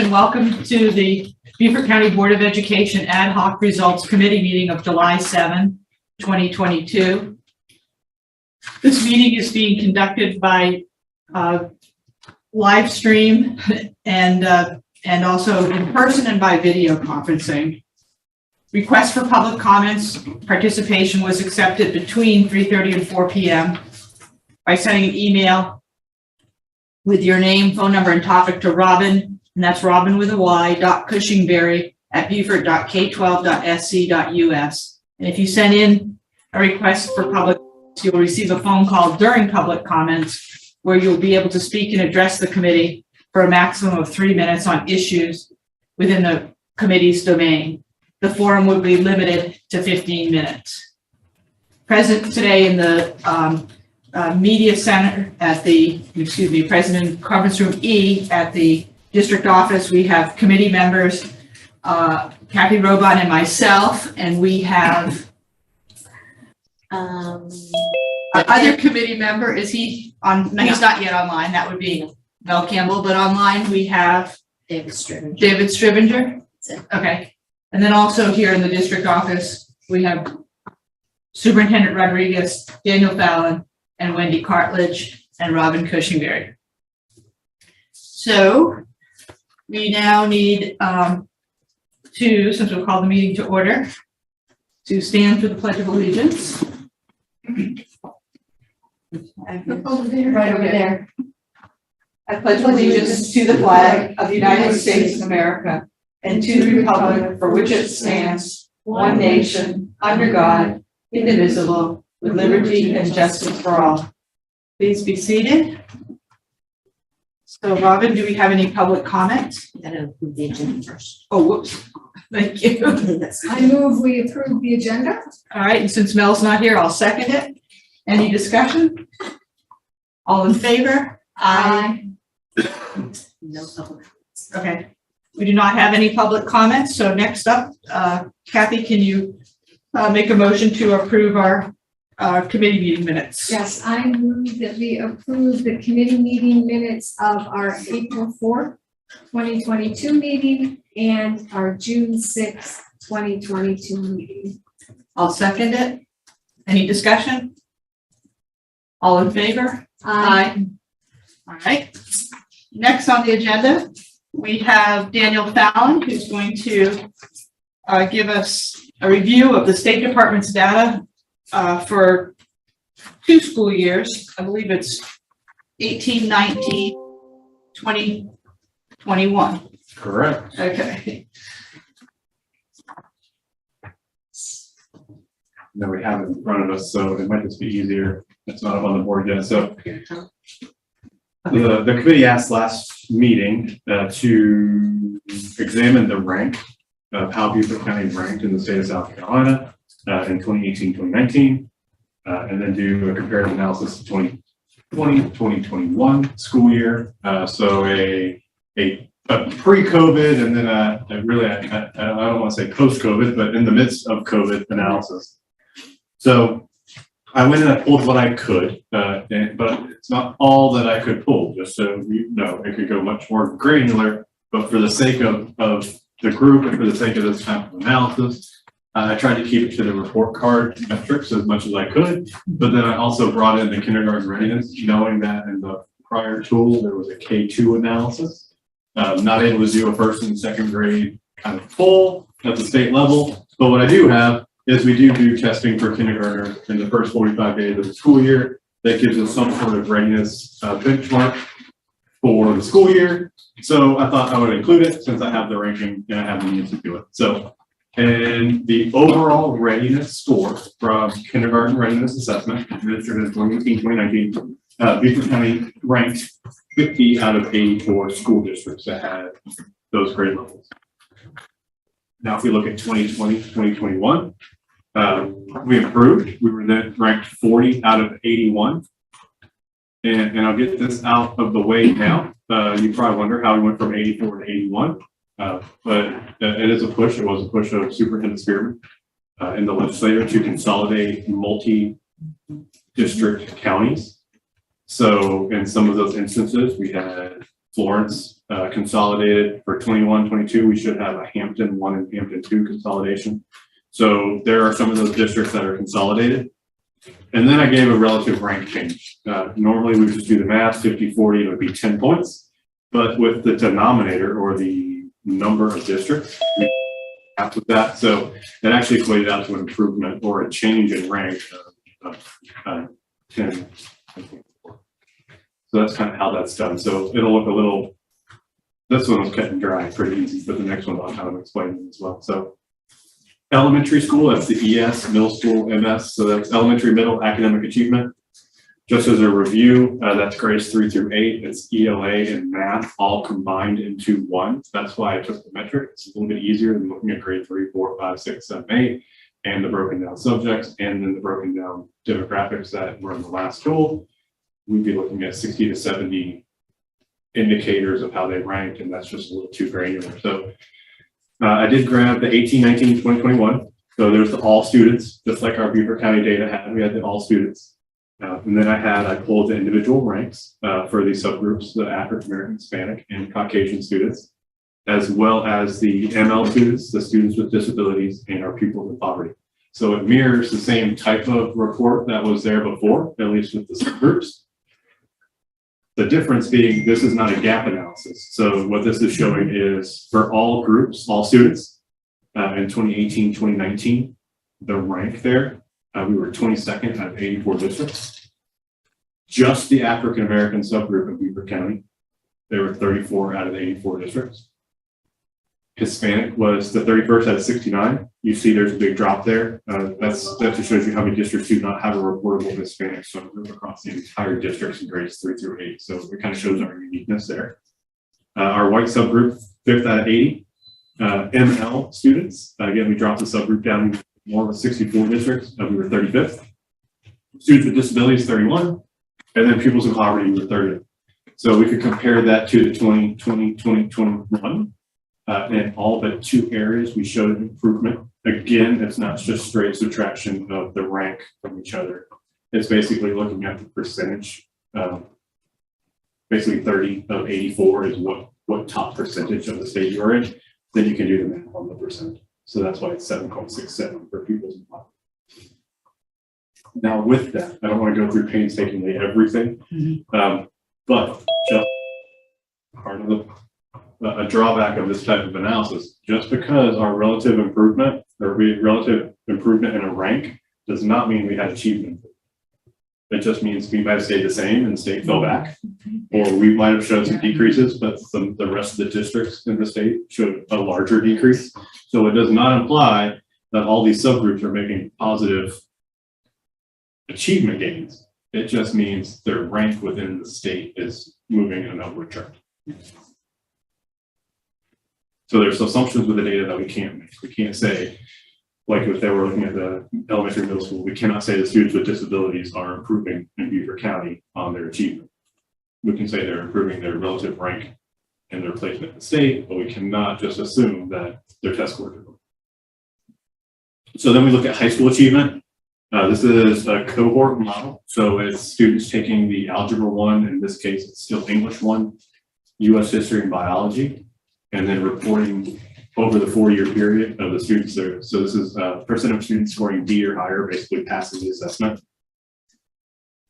and welcome to the Beaufort County Board of Education Ad Hoc Results Committee meeting of July 7, 2022. This meeting is being conducted by live stream and also in person and by video conferencing. Request for public comments participation was accepted between 3:30 and 4 p.m. by sending an email with your name, phone number, and topic to Robin, and that's Robin with a Y, .cushingberry@beaufort.k12.sc.us. And if you send in a request for public, you'll receive a phone call during public comments where you'll be able to speak and address the committee for a maximum of 3 minutes on issues within the committee's domain. The forum will be limited to 15 minutes. Present today in the Media Center at the, President Conference Room E at the district office, we have committee members, Kathy Robon and myself, and we have other committee member. Is he on? No, he's not yet online. That would be Mel Campbell, but online we have David Strivinger. David Strivinger. Okay. And then also here in the district office, we have Superintendent Rodriguez, Daniel Fallon, and Wendy Cartledge, and Robin Cushingberry. So we now need since we'll call the meeting to order, to stand for the Pledge of Allegiance. Right over there. I pledge allegiance to the flag of the United States of America and to the republic for which it stands, one nation, under God, indivisible, with liberty and justice for all. Please be seated. So, Robin, do we have any public comments? You gotta approve the agenda first. Oh, whoops. Thank you. I move we approve the agenda. All right, and since Mel's not here, I'll second it. Any discussion? All in favor? Aye. No public. Okay. We do not have any public comments. So next up, Kathy, can you make a motion to approve our committee meeting minutes? Yes, I move that we approve the committee meeting minutes of our April 4th, 2022 meeting and our June 6th, 2022 meeting. I'll second it. Any discussion? All in favor? Aye. All right. Next on the agenda, we have Daniel Fallon, who's going to give us a review of the State Department's data for 2 school years. I believe it's 18-19, 20-21. Correct. Okay. No, we have it in front of us, so it might just be easier. It's not up on the board yet. So the committee asked last meeting to examine the rank of how Beaufort County ranked in the state of South Carolina in 2018-2019, and then do a comparative analysis of 2020-2021 school year. So a pre-COVID and then I don't want to say post-COVID, but in the midst of COVID analysis. So I went and I pulled what I could, but it's not all that I could pull, just so you know. It could go much more granular, but for the sake of the group and for the sake of this type of analysis, I tried to keep it to the report card metrics as much as I could, but then I also brought in the kindergarten readiness, knowing that in the prior tool, there was a K2 analysis. Not able to do a first and second grade kind of full at the state level, but what I do have is we do testing for kindergartners in the first 45 days of the school year. That gives us some sort of readiness benchmark for the school year. So I thought I would include it since I have the ranking and I have the means to do it. So, and the overall readiness score from kindergarten readiness assessment administered in 2018-2019, Beaufort County ranked 50 out of 84 school districts that had those grade levels. Now, if we look at 2020-2021, we improved. We were then ranked 40 out of 81. And I'll get this out of the way now. You probably wonder how we went from 84 to 81. But it is a push. It was a push of Superintendent Spearman in the legislature to consolidate multi-district counties. So in some of those instances, we had Florence, consolidated for 21-22. We should have a Hampton 1 and Hampton 2 consolidation. So there are some of those districts that are consolidated. And then I gave a relative rank change. Normally we just do the math, 50-40, it would be 10 points. But with the denominator or the number of districts, we have with that. So that actually equated out to an improvement or a change in rank of 10. So that's kind of how that's done. So it'll look a little, this one was cut and dry, pretty easy, but the next one I'll kind of explain as well. So elementary school, that's the ES, middle school, MS. So that's elementary, middle, academic achievement. Just as a review, that's grades 3 through 8. It's ELA and math all combined into one. That's why I took the metric. It's a little bit easier than looking at grade 3, 4, 5, 6, 7, 8, and the broken down subjects, and then the broken down demographics that were in the last tool. We'd be looking at 60 to 70 indicators of how they ranked, and that's just a little too granular. So I did grab the 18, 19, 20, 21. So there's the all students, just like our Beaufort County data had. We had the all students. And then I pulled the individual ranks for these subgroups, the African American, Hispanic, and Caucasian students, as well as the ML students, the students with disabilities, and our pupils in poverty. So it mirrors the same type of report that was there before, at least with the subgroups. The difference being this is not a gap analysis. So what this is showing is for all groups, all students, in 2018, 2019, the rank there, we were 22nd out of 84 districts. Just the African American subgroup of Beaufort County, they were 34 out of 84 districts. Hispanic was the 31st out of 69. You see there's a big drop there. That just shows you how many districts do not have a reportable Hispanic subgroup across the entire districts in grades 3 through 8. So it kind of shows our uniqueness there. Our white subgroup, 5th out of 80. ML students, again, we dropped the subgroup down more of 64 districts. We were 35th. Students with disabilities, 31. And then pupils in poverty, we were 30th. So we could compare that to the 2020, 2021. In all but 2 areas, we showed improvement. Again, it's not just straight subtraction of the rank from each other. It's basically looking at the percentage. Basically 30 of 84 is what top percentage of the state you're in. Then you can do the math on the percent. So that's why it's 7.67 for pupils in poverty. Now with that, I don't want to go through painstakingly everything, but just part of a drawback of this type of analysis, just because our relative improvement in a rank does not mean we had achievement. It just means we might have stayed the same and the state fell back, or we might have showed some decreases, but the rest of the districts in the state showed a larger decrease. So it does not imply that all these subgroups are making positive achievement gains. It just means their rank within the state is moving in an upward trend. So there's assumptions with the data that we can't make. We can't say, like if they were looking at the elementary middle school, we cannot say the students with disabilities are improving in Beaufort County on their achievement. We can say they're improving their relative rank and their placement in the state, but we cannot just assume that their test scores are good. So then we look at high school achievement. This is a cohort model. So it's students taking the Algebra 1, in this case, it's still English 1, US history and biology, and then reporting over the 4-year period of the students there. So this is percent of students scoring D or higher, basically passing the assessment.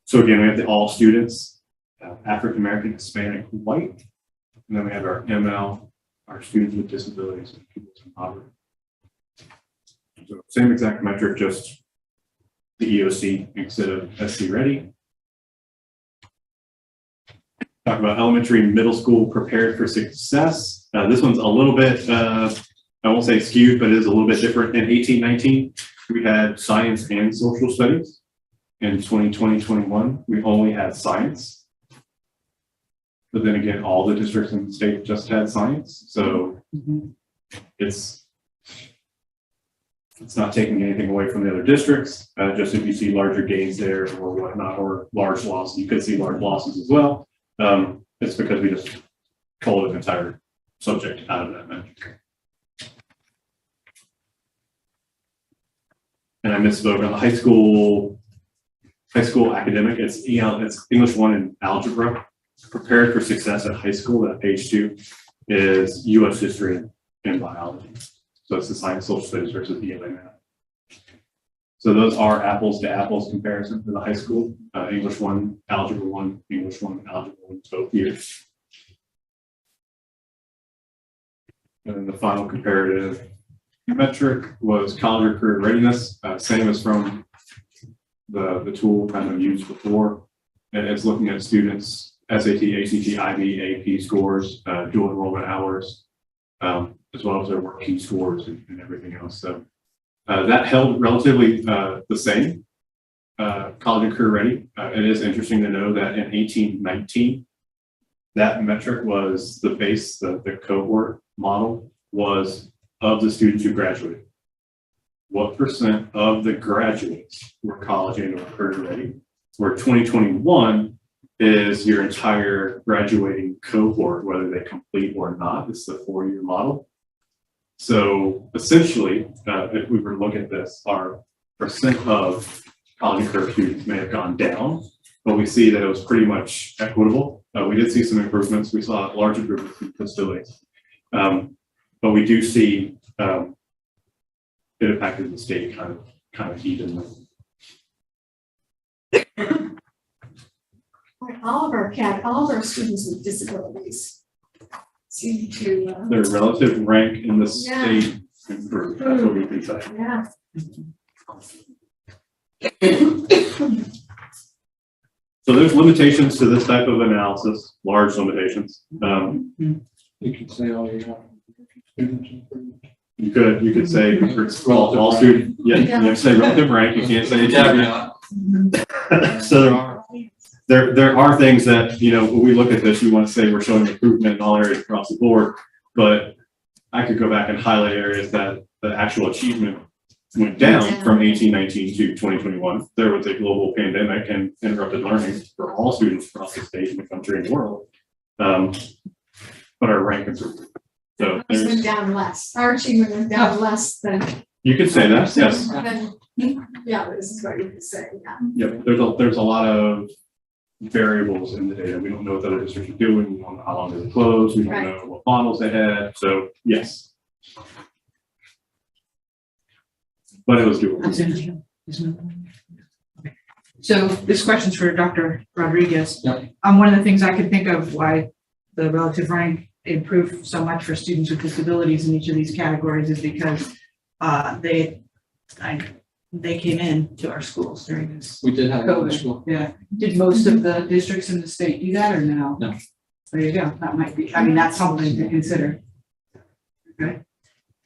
So again, we have the all students, African American, Hispanic, white, and then we have our ML, our students with disabilities, and people in poverty. So same exact metric, just the EOC instead of SC ready. Talk about elementary and middle school prepared for success. This one's a little bit, I won't say skewed, but it is a little bit different. In 18-19, we had science and social studies. In 2020-21, we only had science. But then again, all the districts in the state just had science. So it's not taking anything away from the other districts. Just if you see larger gains there or whatnot, or large losses, you could see large losses as well. It's because we just pulled an entire subject out of that metric. And I misspoke on the high school academic. It's English 1 and algebra. prepared for success at high school, that page 2, is U.S. history and biology. So it's the science, social studies versus ELA math. So those are apples to apples comparison for the high school. English 1, Algebra 1, English 1, Algebra 1, both years. And then the final comparative metric was college or career readiness, same as from the tool kind of used before. And it's looking at students' SAT, ACT, IB, AP scores, dual enrollment hours, as well as their work key scores and everything else. So that held relatively the same, college and career ready. It is interesting to know that in 1819, that metric was the base, the cohort model was of the students who graduated. What percent of the graduates were college and or career ready? Where 2021 is your entire graduating cohort, whether they complete or not. It's the 4-year model. So essentially, if we were to look at this, our percent of college and career students may have gone down, but we see that it was pretty much equitable. We did see some improvements. We saw large improvements in facilities. But we do see it impacted the state kind of evenly. All of our students with disabilities seem to, Their relative rank in the Yeah. state improved. That's what we can say. yeah. So there's limitations to this type of analysis, large limitations. You could say all your students. You could say for all students, yeah, you have to say relative rank, you can't say caveat. So there are things that, when we look at this, we want to say we're showing improvement in all areas across the board, but I could go back and highlight areas that the actual achievement went down from 1819 to 2021. There was a global pandemic and interrupted learning for all students across the state and the country and the world. But our rank improved. So Ours went down less. Our achievement went down less than, you could say that, yes. yeah, this is what you could say, yeah. Yep, there's a lot of variables in the data. We don't know what the other districts are doing. We don't know how long they're closed. We don't Right. know what models they had. So yes. But it was doable. So this question's for Dr. Rodriguez. Yep. One of the things I could think of why the relative rank improved so much for students with disabilities in each of these categories is because they came in to our schools during this. We did have a COVID. school. Yeah. Did most of the districts in the state do that or no? No. There you go. That might be, I mean, that's something to consider. Okay.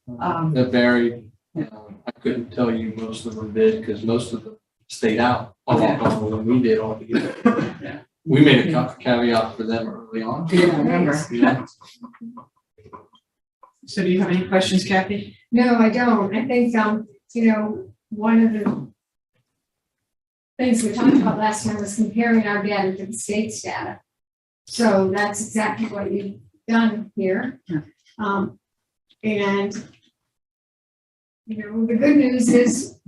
That varied. I couldn't tell you most of them did because most of them stayed out a lot longer than we did altogether. Yeah. We made a caveat for them early on. Yeah, I remember. Yeah. So do you have any questions, Kathy? No, I don't. I think, one of the things we talked about last time was comparing our data to the state's data. So that's exactly what you've done here. Yeah. And, the good news is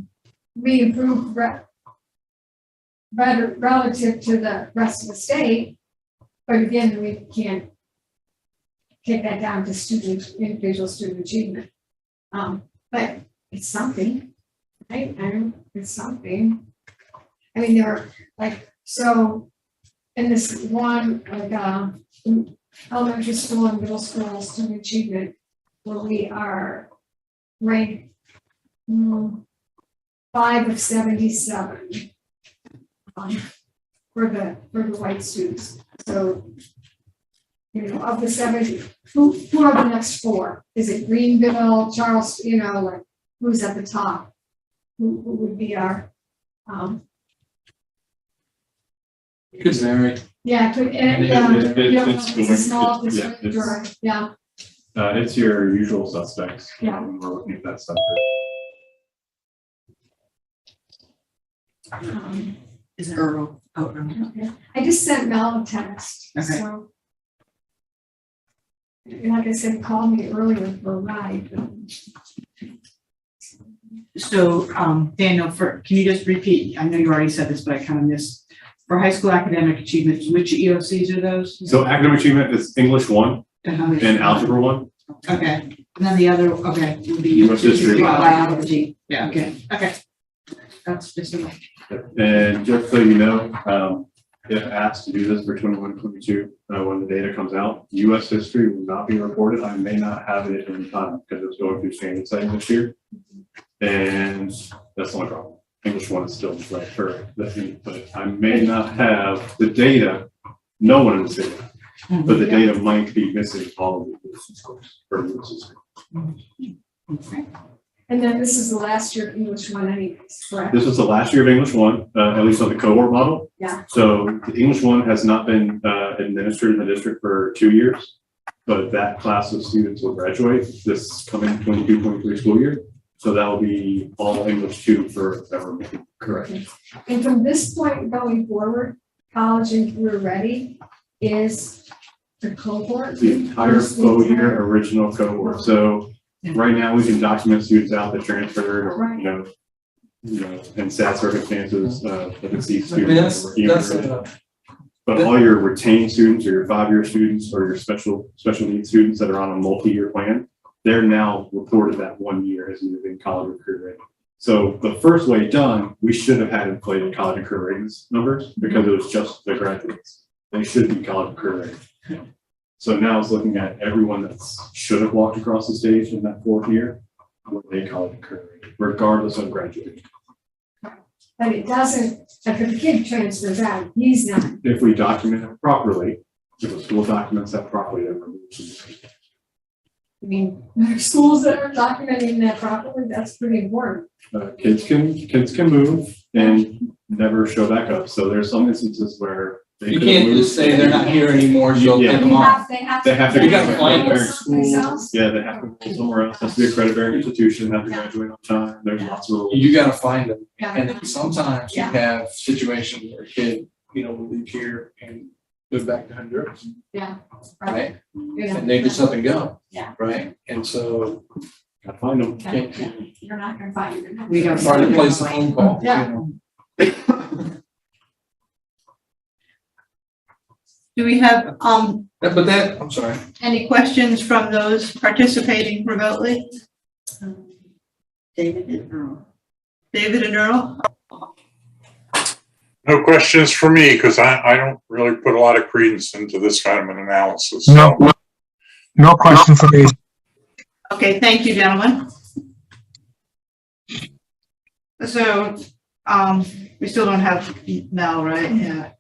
we improved relative to the rest of the state. But again, we can't take that down to individual student achievement. But it's something, right? It's something. I mean, there are so in this one, elementary school and middle school student achievement, where we are ranked 5 of 77 for the white students. So, of the 70, who are the next 4? Is it Greenville, Charleston, who's at the top? Who would be our, Could vary. yeah, it could, it's a small district, or, yeah, It's your usual suspects. Yeah. When we're looking at that stuff. Is it Earl? Oh, Earl. okay. I just sent Mel a text, Okay. so. Like I said, call me earlier for a ride. So, Daniel, can you just repeat? I know you already said this, but I kind of missed For high school academic achievement, which EOCs are those? So academic achievement is English 1 and Algebra 1. Okay, and then the other, okay, would be US history. biology. Yeah, okay, okay. That's just a. And just so you know, if asked to do this for 21-22, when the data comes out, US history will not be reported. I may not have it in time because it's going through standard setting this year. And that's the only problem. English 1 is still right for the thing, but I may not have the data. No one will say that, but the data might be missing all of the scores for US history. And then this is the last year of English 1 anyways, correct? This was the last year of English 1, at least on the cohort model. Yeah. So the English 1 has not been administered in the district for 2 years, but that class of students will graduate this coming 22-23 school year. So that will be all English 2 forever. Correct. And from this point going forward, college and career ready is the cohort. The entire full year original cohort. So right now we can document students out that transferred or, you know, in sad circumstances, that deceased I mean, students. But all your retained students or your 5-year students or your special needs students that are on a multi-year plan, they're now reported that 1 year as either in college or career ready. So the first way done, we should have had inflated college and career readiness numbers because it was just the graduates. They should be college and career ready. So now it's looking at everyone that should have walked across the stage in that 4th year, were they college and career ready, regardless of graduating. But it doesn't, if the kid transfers out, he's not. If we document it properly, if the school documents that properly, then we're I mean, there are schools that are documenting that properly, that's pretty important. kids can move and never show back up. So there's some instances where they You could can't move. just say they're not here anymore, so Yeah. take them off. They have They have to You go gotta to find credit bearing them schools. themselves. Yeah, they have to go somewhere else. Has to be a credit bearing institution, have to graduate on time. There's lots of rules. You gotta find them. Yeah. And then sometimes you Yeah. have situations where a kid, will leave here and move back to Honduras, Yeah. right? Yeah. And they just up and go. Yeah. Right? And so Gotta find them. Yeah. You're not gonna find it. We got- hard to place a phone call. Yeah. Do we have, But that, I'm sorry. any questions from those participating remotely? David and Earl. David and Earl? No questions for me, because I don't really put a lot of credence into this kind of an analysis. No question for me. Okay, thank you, gentlemen. So, we still don't have Mel, right? Yeah.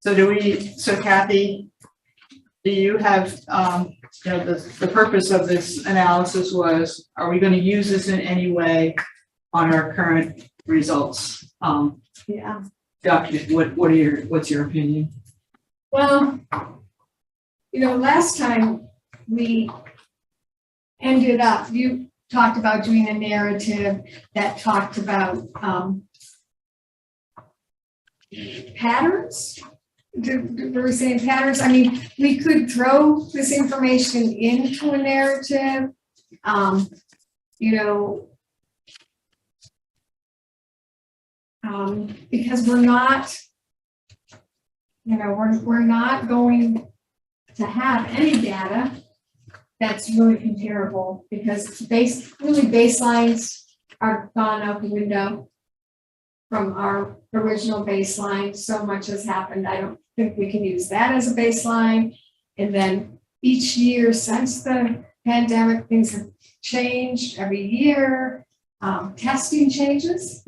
So Kathy, do you have, the purpose of this analysis was, are we going to use this in any way on our current results? Yeah. Document, what's your opinion? Well, last time we ended up, you talked about doing a narrative that talked about patterns. Were we saying patterns? I mean, we could throw this information into a narrative, because we're not, we're not going to have any data that's really comparable because baselines are gone out the window from our original baseline. So much has happened. I don't think we can use that as a baseline. And then each year since the pandemic, things have changed every year. Testing changes.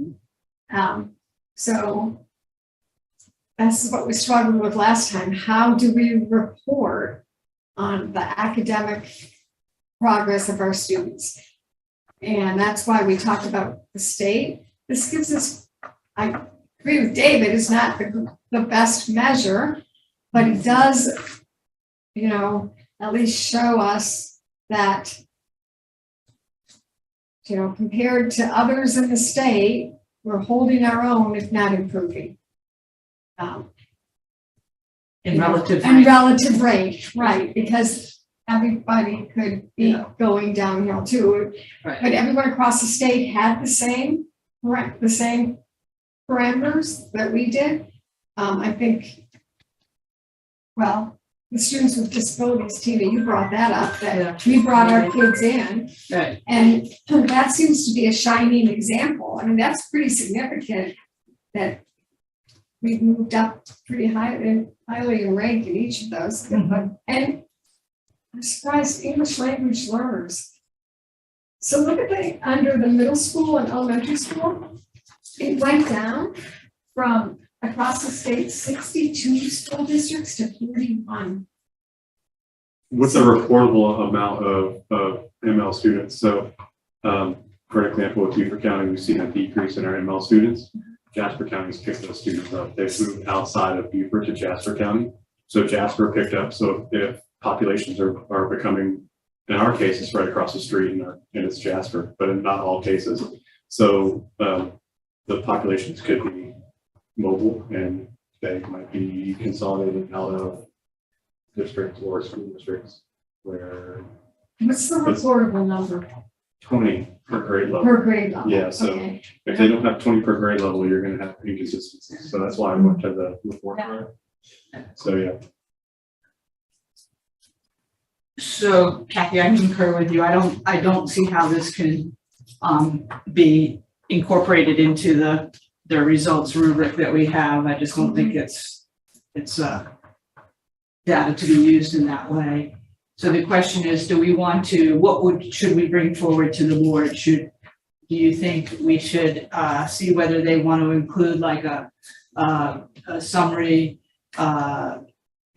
So that's what we struggled with last time. How do we report on the academic progress of our students? And that's why we talked about the state. This gives us, I agree with David, it's not the best measure, but it does, at least show us that, compared to others in the state, we're holding our own, if not improving. In relative And range. relative rate, right, because everybody could be going downhill too. Right. But everyone across the state had the same parameters that we did. I think, well, the students with disabilities, Tina, you brought that up, that we brought our kids in. Right. And that seems to be a shining example. I mean, that's pretty significant that we've moved up pretty highly in rank in each of those. And I'm surprised English language learners. So look at under the middle school and elementary school, it went down from across the state, 62 school districts to 41. What's the reportable amount of ML students? So, for example, with Beaufort County, we've seen a decrease in our ML students. Jasper County's picked those students up. They've moved outside of Beaufort to Jasper County. So Jasper picked up. So if populations are becoming, in our case, it's right across the street and it's Jasper, but in not all cases. So the populations could be mobile and they might be consolidated out of districts or school districts where What's the reportable number 20 per grade level. per grade level? Yeah, so Okay. if they don't have 20 per grade level, you're going to have inconsistencies. So that's why I went to the report card. So yeah. So Kathy, I concur with you. I don't see how this can be incorporated into the results rubric that we have. I just don't think it's data to be used in that way. So the question is, do we want to, should we bring forward to the board? Do you think we should see whether they want to include like a summary,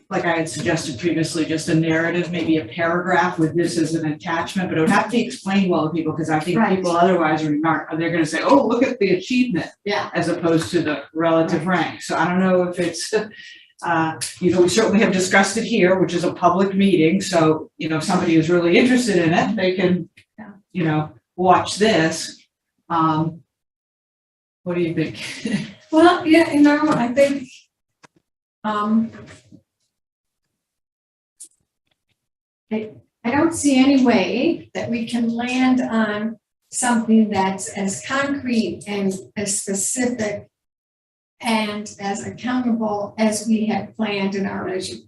like I had suggested previously, just a narrative, maybe a paragraph with this as an attachment, but it would have to be explained well to people, because I think Right. people otherwise they're going to say, oh, look at the achievement, Yeah. as opposed to the relative rank. So I don't know if it's, we certainly have discussed it here, which is a public meeting. So, if somebody is really interested in it, they can, watch this. What do you think? Well, yeah, I think, I don't see any way that we can land on something that's as concrete and as specific and as accountable as we had planned in our vision.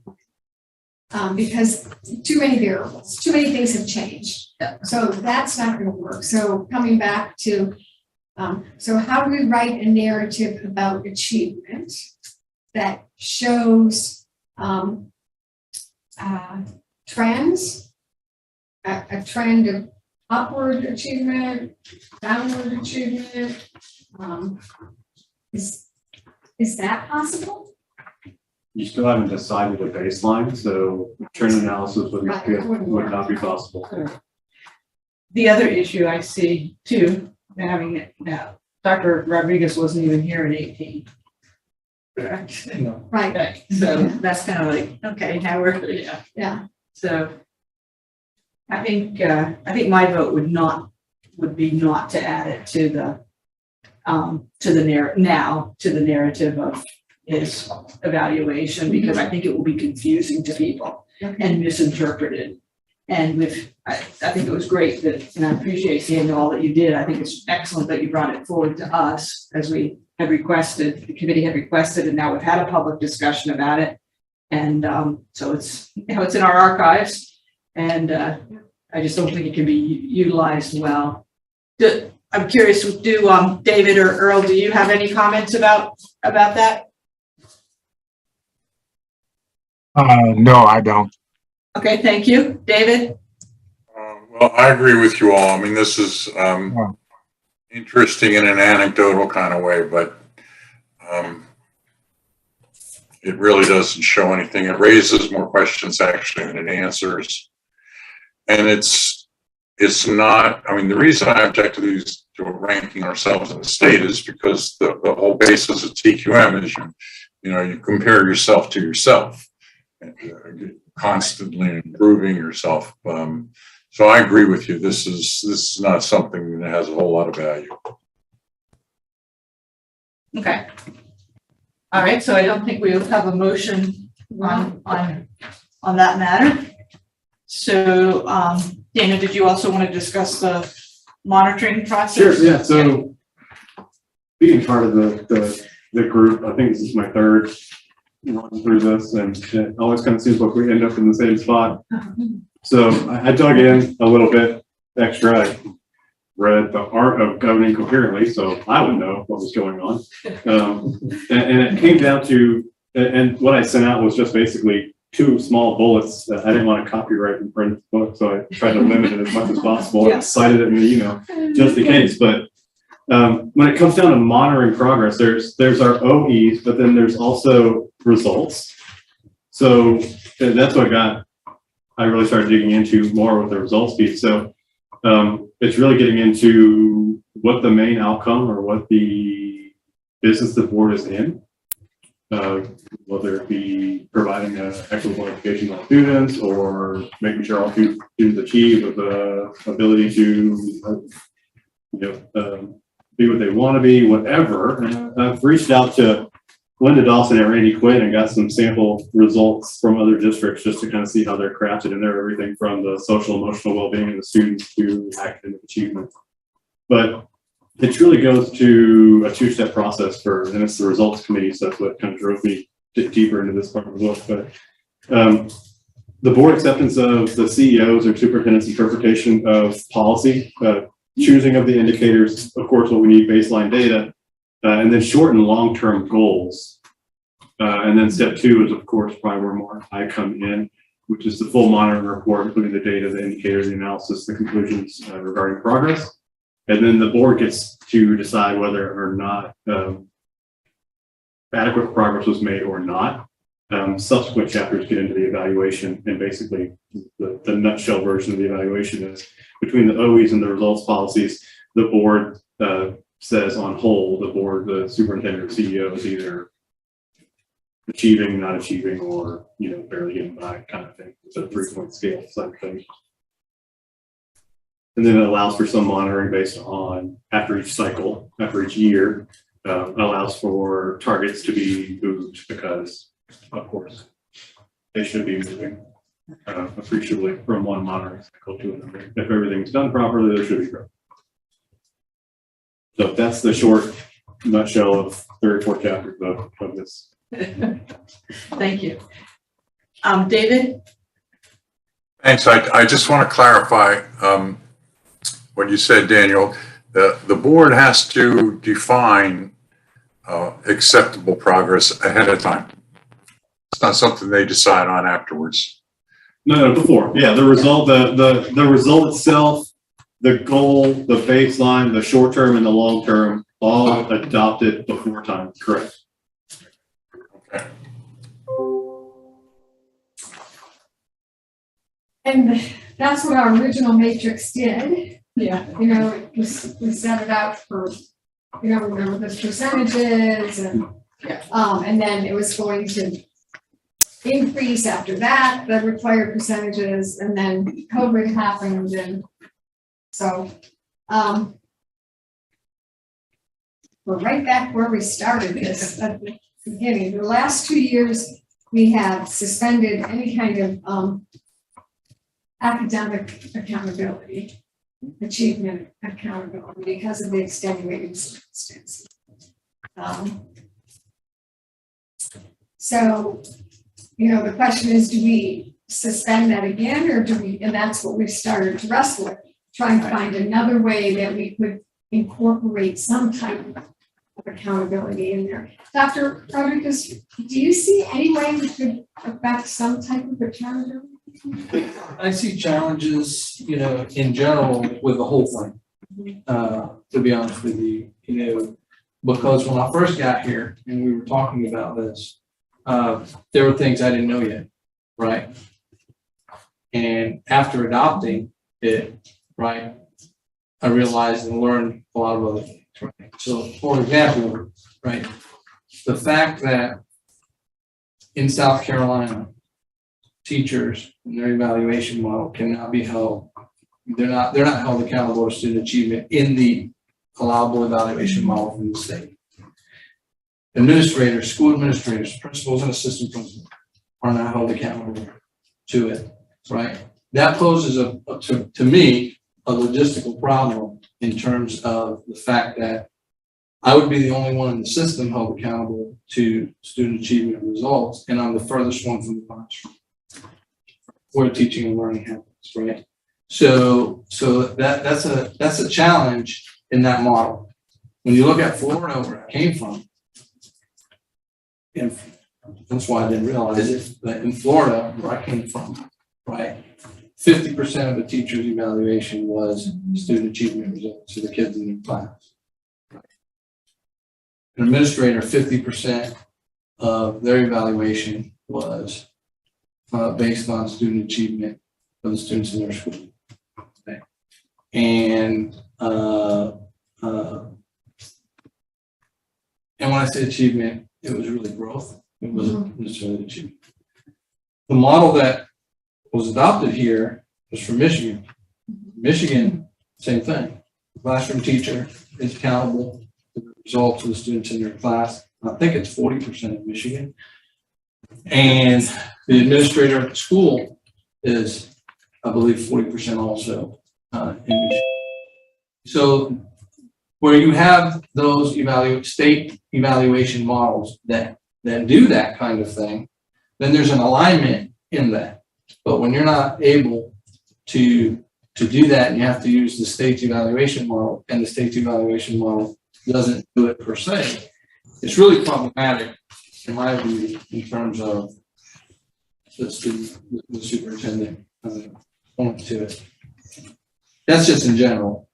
Because too many variables, too many things have changed. So that's not going to work. So coming back to, so how do we write a narrative about achievement that shows trends, a trend of upward achievement, downward achievement? Is that possible? You still haven't decided a baseline, so trend analysis would not be possible. The other issue I see too, having it now, Dr. Rodriguez wasn't even here in 18. Correct. Right. Okay, so that's kind of like, okay, now we're, Yeah. So I think my vote would be not to add it to the narrative of his evaluation, because I think it will be confusing to people and misinterpreted. And I think it was great that, and I appreciate, Daniel, all that you did. I think it's excellent that you brought it forward to us as we had requested, the committee had requested, and now we've had a public discussion about it. And so it's, it's in our archives, and I just don't think it can be utilized well. I'm curious, do David or Earl, do you have any comments about that? No, I don't. Okay, thank you. David? Well, I agree with you all. I mean, this is interesting in an anecdotal kind of way, but it really doesn't show anything. It raises more questions actually than it answers. And it's not, I mean, the reason I object to these, to ranking ourselves in the state, is because the whole basis of TQM is you compare yourself to yourself, and constantly improving yourself. So I agree with you. This is not something that has a whole lot of value. Okay. All right, so I don't think we'll have a motion on that matter. So, Dana, did you also want to discuss the monitoring process? Sure, yeah, so being part of the group, I think this is my third run through this, and it always kind of seems like we end up in the same spot. So I dug in a little bit extra. I read The Art of Governing Coherently, so I would know what was going on. And it came down to, and what I sent out was just basically 2 small bullets that I didn't want to copyright and print the book, so I tried to limit it as much as possible. I cited it in the email just in case, but when it comes down to monitoring progress, there's our OEs, but then there's also results. So that's what I really started digging into more with the results piece. So it's really getting into what the main outcome or what the business the board is in, whether it be providing an equitable education to all students or making sure all students achieve the ability to be what they want to be, whatever. And I've reached out to Linda Dawson and Randy Quinn and got some sample results from other districts just to kind of see how they're crafted, and they're everything from the social emotional well-being of the students to academic achievement. But it truly goes to a 2-step process and it's the results committee, so that's what kind of drove me deeper into this part of the book. But the board acceptance of the CEO's or superintendent's interpretation of policy, choosing of the indicators, of course, what we need, baseline data, and then short and long-term goals. And then step 2 is, of course, probably where more I come in, which is the full monitoring report, including the data, the indicators, the analysis, the conclusions regarding progress. And then the board gets to decide whether or not adequate progress was made or not. Subsequent chapters get into the evaluation, and basically the nutshell version of the evaluation is between the OEs and the results policies, the board says on whole, the superintendent or CEO is either achieving, not achieving, or barely getting by kind of thing. It's a 3-point scale type of thing. And then it allows for some monitoring based on after each cycle, after each year, allows for targets to be moved because, of course, they should be moving appreciably from one monitoring cycle to another. If everything's done properly, there should be growth. So that's the short nutshell of 34 chapters of this. Thank you. David? Thanks. I just want to clarify what you said, Daniel. The board has to define acceptable progress ahead of time. It's not something they decide on afterwards. No, before. Yeah, the result, the result itself, the goal, the baseline, the short term and the long term, all adopted before time. Correct. Okay. And that's what our original matrix did. Yeah. We set it out for, remember the percentages and then it was going to increase after that, the required percentages, and then COVID happened, and so we're right back where we started this at the beginning. The last 2 years, we have suspended any kind of academic accountability, achievement accountability because of the extenuating circumstances. So, the question is, do we suspend that again, or do we, and that's what we've started to wrestle with, trying to find another way that we could incorporate some type of accountability in there. Dr. Rodriguez, do you see any way we could affect some type of accountability? I see challenges, in general with the whole thing, to be honest with you, because when I first got here and we were talking about this, there were things I didn't know yet, right? And after adopting it, right, I realized and learned a lot of other things, right? So, for example, right, the fact that in South Carolina, teachers and their evaluation model cannot be held, they're not held accountable to student achievement in the allowable evaluation model from the state. Administrators, school administrators, principals, and assistant principals are not held accountable to it, right? That poses to me a logistical problem in terms of the fact that I would be the only one in the system held accountable to student achievement results, and I'm the furthest one from the classroom where teaching and learning happens, right? So that's a challenge in that model. When you look at Florida, where I came from, and that's why I didn't realize it, but in Florida, where I came from, right, 50% of the teacher's evaluation was student achievement results of the kids in their class. An administrator, 50% of their evaluation was based on student achievement of the students in their school. Okay. And when I say achievement, it was really growth. It wasn't necessarily achievement. The model that was adopted here was from Michigan. Michigan, same thing. The classroom teacher is accountable for the results of the students in their class. I think it's 40% in Michigan. And the administrator at the school is, I believe, 40% also in Michigan. So where you have those state evaluation models that do that kind of thing, then there's an alignment in that. But when you're not able to do that, and you have to use the state's evaluation model, and the state's evaluation model doesn't do it per se, it's really problematic, in my view, in terms of the student, the superintendent going to it. That's just in general.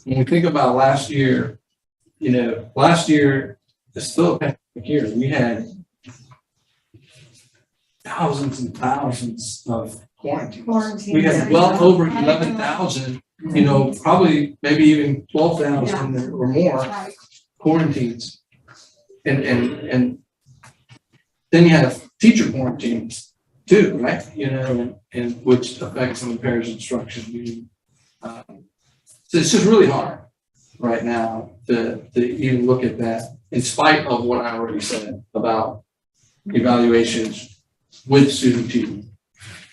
When we think about last year, last year is still a pandemic year. We had thousands and thousands of quarantines. We had well over 11,000, probably maybe even 12,000 or more quarantines. And then you have teacher quarantines too, right? And which affects and impairs instruction. So it's just really hard right now to even look at that, in spite of what I already said about evaluations with student achievement.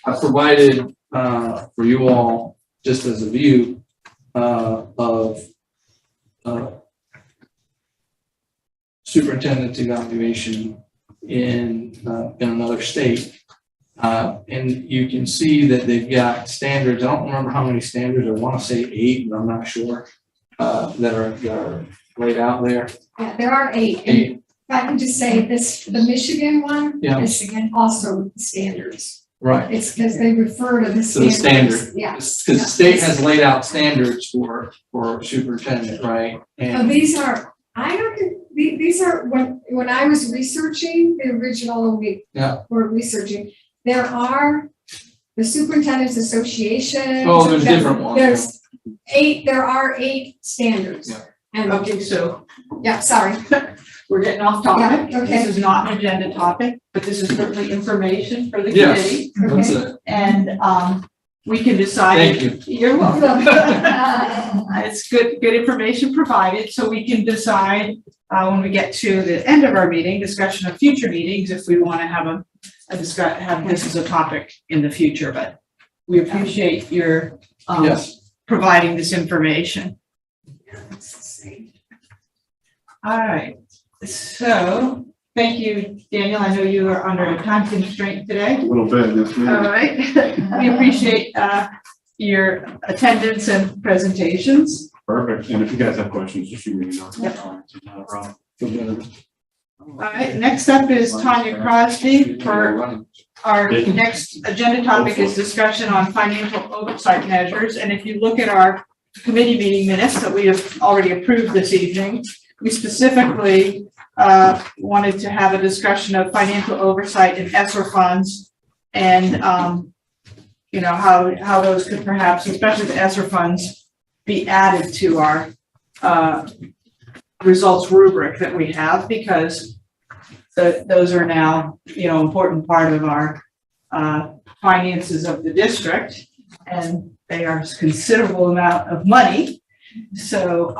I provided for you all, just as a view of superintendent's evaluation in another state. And you can see that they've got standards. I don't remember how many standards. I want to say 8, but I'm not sure, that are laid out there. Yeah, there are 8. And if I can just say this, the Michigan one is again also standards. Right. It's because they refer to the To the standards. standard. Yeah. Because the state has laid out standards for superintendent, right? So And these are, I don't think, these are, when I was researching the original, we were researching, there are the Superintendent's Association. oh, there's different ones. There are 8 standards. Yeah. And, Okay, so yeah, sorry. we're getting off topic. Yeah, okay. This is not an agenda topic, but this is certainly information for the Yes. committee. That's it. And we can decide. Thank you. You're welcome. It's good information provided, so we can decide when we get to the end of our meeting, discussion of future meetings, if we want to have have this as a topic in the future. But we appreciate your Yes. providing this information. All right. So thank you, Daniel. I know you are under a time constraint today. A little bit, yes, All ma'am. right. We appreciate your attendance and presentations. Perfect. And if you guys have questions, just shoot me an email. Not a problem. All right, next up is Tanya Crosby for our next agenda topic is discussion on financial oversight measures. And if you look at our committee meeting minutes that we have already approved this evening, we specifically wanted to have a discussion of financial oversight in ESSER funds and how those could perhaps, especially the ESSER funds, be added to our results rubric that we have, because those are now, important part of our finances of the district, and they are a considerable amount of money. So,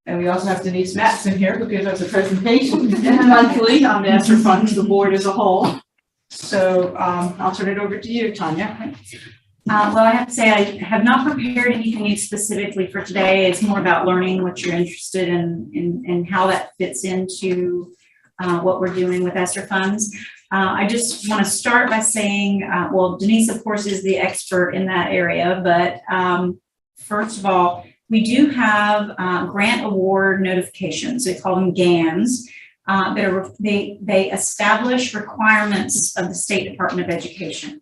and we also have Denise Matson here who gives us a presentation monthly on the ESSER funds, the board as a whole. So I'll turn it over to you, Tanya. Well, I have to say, I have not prepared anything specifically for today. It's more about learning what you're interested in and how that fits into what we're doing with ESSER funds. I just want to start by saying, well, Denise, of course, is the expert in that area, but first of all, we do have grant award notifications. They call them GANs. They establish requirements of the State Department of Education.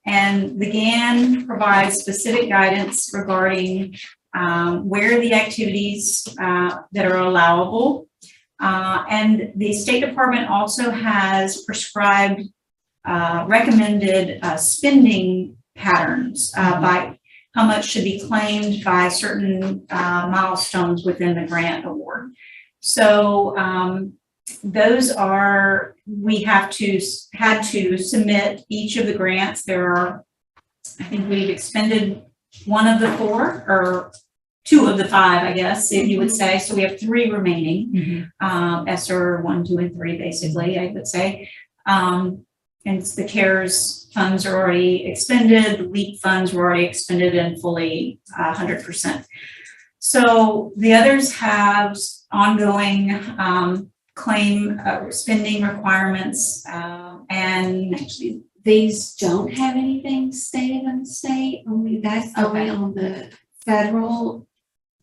And the GAN provides specific guidance regarding where the activities that are allowable. And the State Department also has prescribed recommended spending patterns by how much should be claimed by certain milestones within the grant award. So those are, we had to submit each of the grants. There are, I think we've expended one of the 4 or 2 of the 5, I guess, if you would say. So we have 3 remaining, ESSER 1, 2, and 3, basically, I would say. And the CARES funds are already expended, the LEAP funds were already expended and fully 100%. So the others have ongoing claim spending requirements, and Actually, these don't have anything stated on the state, only that's only on the federal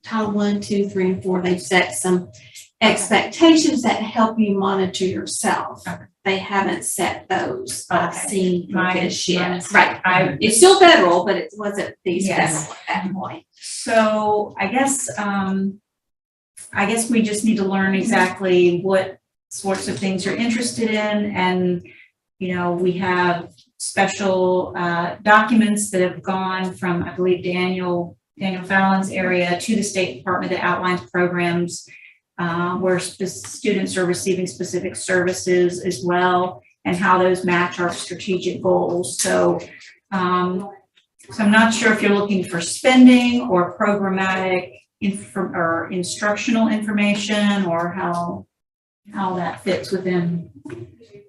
Title 1, 2, 3, and 4. They've set some expectations that help you monitor yourself. Okay. They haven't set those I've Okay. seen for this yet. Right. It's still federal, but it wasn't these Yes. federal at that point. so I guess we just need to learn exactly what sorts of things you're interested in. And, you know, we have special documents that have gone from, I believe, Daniel Fallon's area to the State Department that outlines programs where students are receiving specific services as well, and how those match our strategic goals. So, so I'm not sure if you're looking for spending or programmatic or instructional information, or how that fits within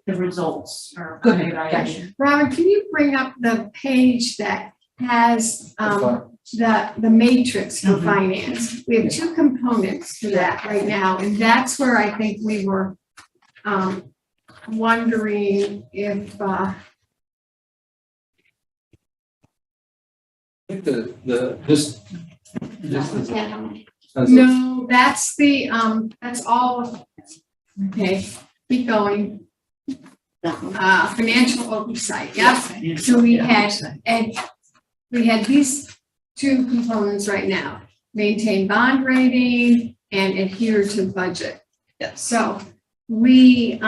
the results or evaluation. Robert, can you bring up the page that has the matrix for Mhm. finance? We have 2 components to that right now, and that's where I think we were wondering if I think just as a- no, that's the that's all. Okay, keep going. Financial oversight, yep. So we had, and we had these 2 components right now: maintain bond rating and adhere to budget. Yes. So we,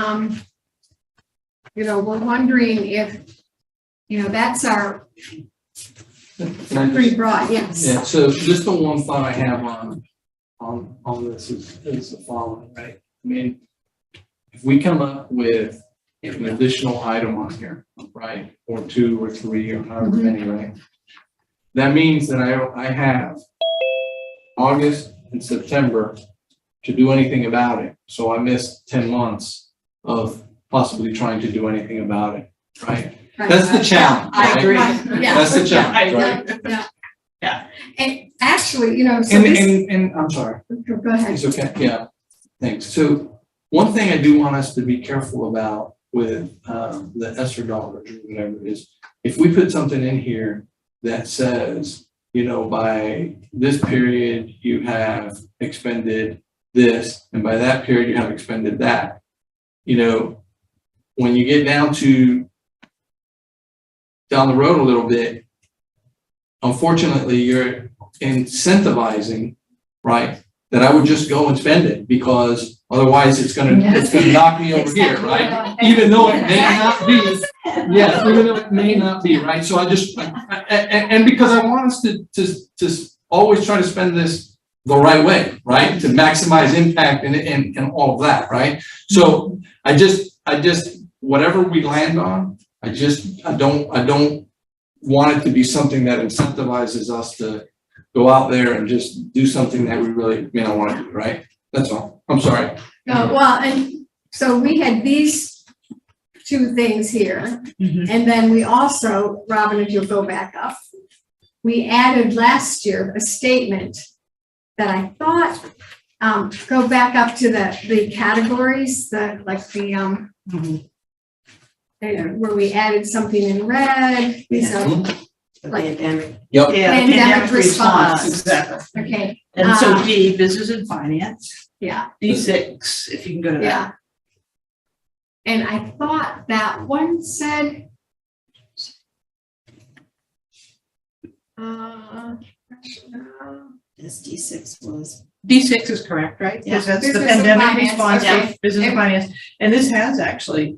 we're wondering if, that's our Can I just- pretty broad, yes. Yeah, so just the one thought I have on this is the following, right? I mean, if we come up with an additional item on here, right, or 2 or 3 or however many, right? That means that I have August and September to do anything about it. So I missed 10 months of possibly trying to do anything about it, right? That's the challenge. I agree. Yeah. That's the I challenge, agree. right? Yeah. Yeah. And actually, so this, And I'm sorry. go ahead. It's okay, yeah, thanks. So one thing I do want us to be careful about with the ESSER dollars or whatever is, if we put something in here that says, by this period, you have expended this, and by that period, you have expended that. When you get down the road a little bit, unfortunately, you're incentivizing, right? That I would just go and spend it, because otherwise it's gonna knock me over here, right? Even though it may not be, yeah, even though it may not be, right? So and because I want us to always try to spend this the right way, right? To maximize impact and all of that, right? So I just, whatever we land on, I don't want it to be something that incentivizes us to go out there and just do something that we really may not want to do, right? That's all. I'm sorry. No, well, and so we had these two things here. Mhm. And then we also, Robin, if you'll go back up, we added last year a statement that I thought, go back up to the categories, Mhm. where we added something in red, these are, like, Yep. Yeah, Pandemic pandemic response, response. exactly. okay, And so D, business and finance, yeah, D6, if you can go to that. yeah. And I thought that one said, This D6 was. D6 is correct, right? Because that's the Business and pandemic finance, response, okay. of business and finance. And this has actually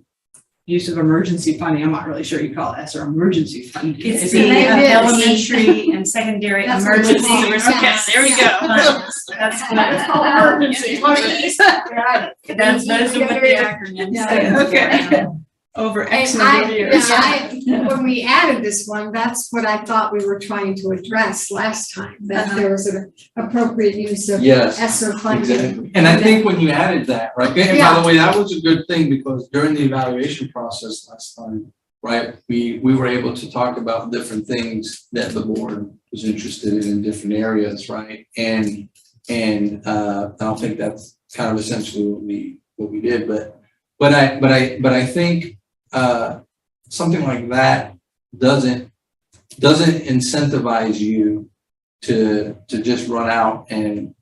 use of emergency funding. I'm not really sure you call it ESSER emergency funding. It's Is the it- They did. elementary and secondary That's what emergency it's called. response. Okay, there we go. That's It's called emergency. That's those are what the acronym Yeah. stands for. Okay. Over X And number of years. when we added this one, that's what I thought we were trying to address last time, that there was an appropriate use of Yes, ESSER funding. exactly. And I think when you added that, right, and by the way, that was a good thing because during the evaluation process last time, right, we were able to talk about different things that the board was interested in different areas, right? And I don't think that's kind of essentially what we did, but I think something like that doesn't incentivize you to just run out and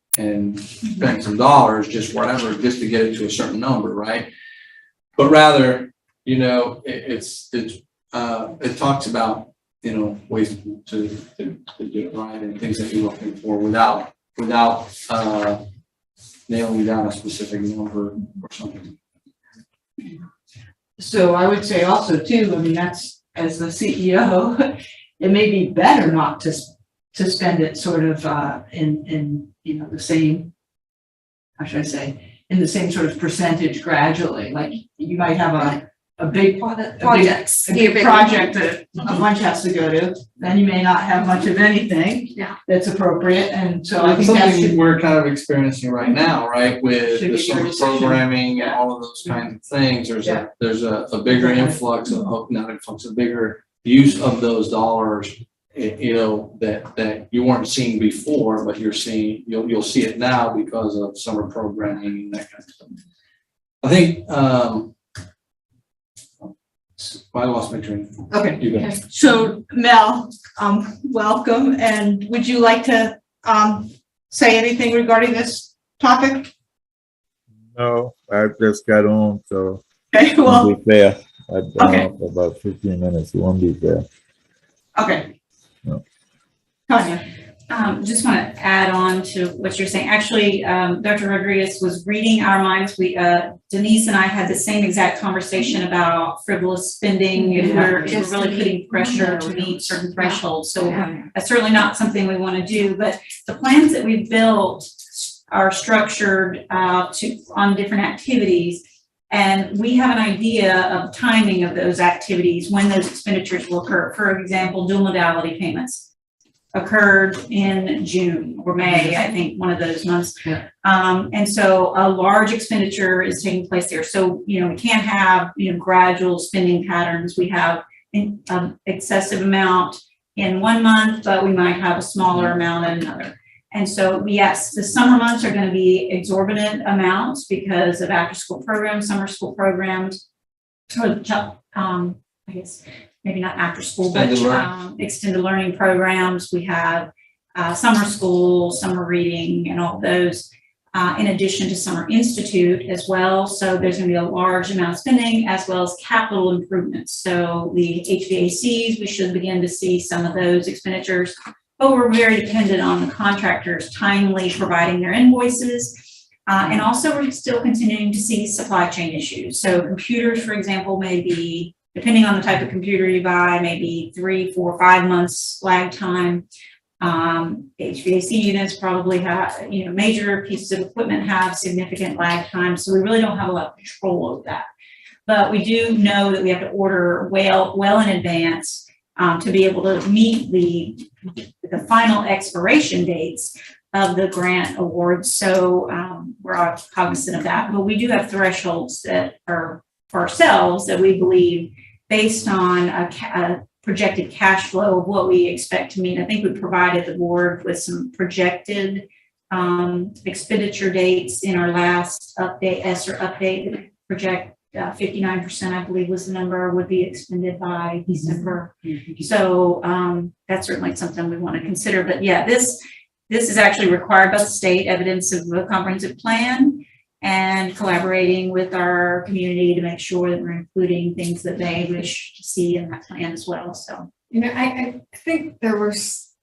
spend some dollars, just whatever, just to get it to a certain number, right? But rather, you know, it talks about, you know, ways to do it right and things that you're looking for without nailing down a specific number or something. So I would say also too, I mean, that's, as the CEO, it may be better not to spend it sort of in, you know, the same, how should I say, in the same sort of percentage gradually, like you might have a big Projects. a big project that a bunch has to go to, then you may not have much of anything Yeah. that's appropriate, and so I It's think that something should, we're kind of experiencing right now, right, with Should the be summer your decision. programming and all of those kinds of things, there's a bigger influx of, not influx, a bigger use of those dollars, you know, that you weren't seeing before, but you'll see it now because of summer programming and that kind of stuff. I think, I lost my train. okay. You go. So Mel, welcome, and would you like to say anything regarding this topic? No, I just got on, so Okay, it well, won't be fair. I've been Okay. on for about 15 minutes. It won't be fair. okay. No. Tanya, Just want to add on to what you're saying. Actually, Dr. Rodriguez was reading our minds. Denise and I had the same exact conversation about frivolous spending. If we're really putting pressure to meet certain thresholds. So that's certainly not something we want to do, but the plans that we've built are structured on different activities. And we have an idea of timing of those activities, when those expenditures will occur. For example, dual modality payments occurred in June or May, I think, one of those months. Yeah. And so a large expenditure is taking place there. So, you know, we can't have, you know, gradual spending patterns. We have an excessive amount in one month, but we might have a smaller amount in another. And so, yes, the summer months are going to be exorbitant amounts because of after-school programs, summer school programs, I guess maybe not after school, but extended learning programs. We have summer school, summer reading, and all those, in addition to Summer Institute as well. So there's going to be a large amount of spending as well as capital improvements. So the HVACs, we should begin to see some of those expenditures. But we're very dependent on the contractors timely providing their invoices. And also we're still continuing to see supply chain issues. So computers, for example, may be, depending on the type of computer you buy, maybe 3, 4, 5 months lag time. HVAC units probably have, you know, major pieces of equipment have significant lag time. So we really don't have a lot of control over that. But we do know that we have to order well in advance to be able to meet the final expiration dates of the grant awards. So we're all cognizant of that, but we do have thresholds that are for ourselves that we believe based on a projected cash flow of what we expect to meet. I think we provided the board with some projected expenditure dates in our last update, ESSER update, project 59%, I believe was the number, would be expended by December. So that's certainly something we want to consider. But yeah, this is actually required by the state, evidence of a comprehensive plan, and collaborating with our community to make sure that we're including things that they wish to see in that plan as well. So, You know, I think there was,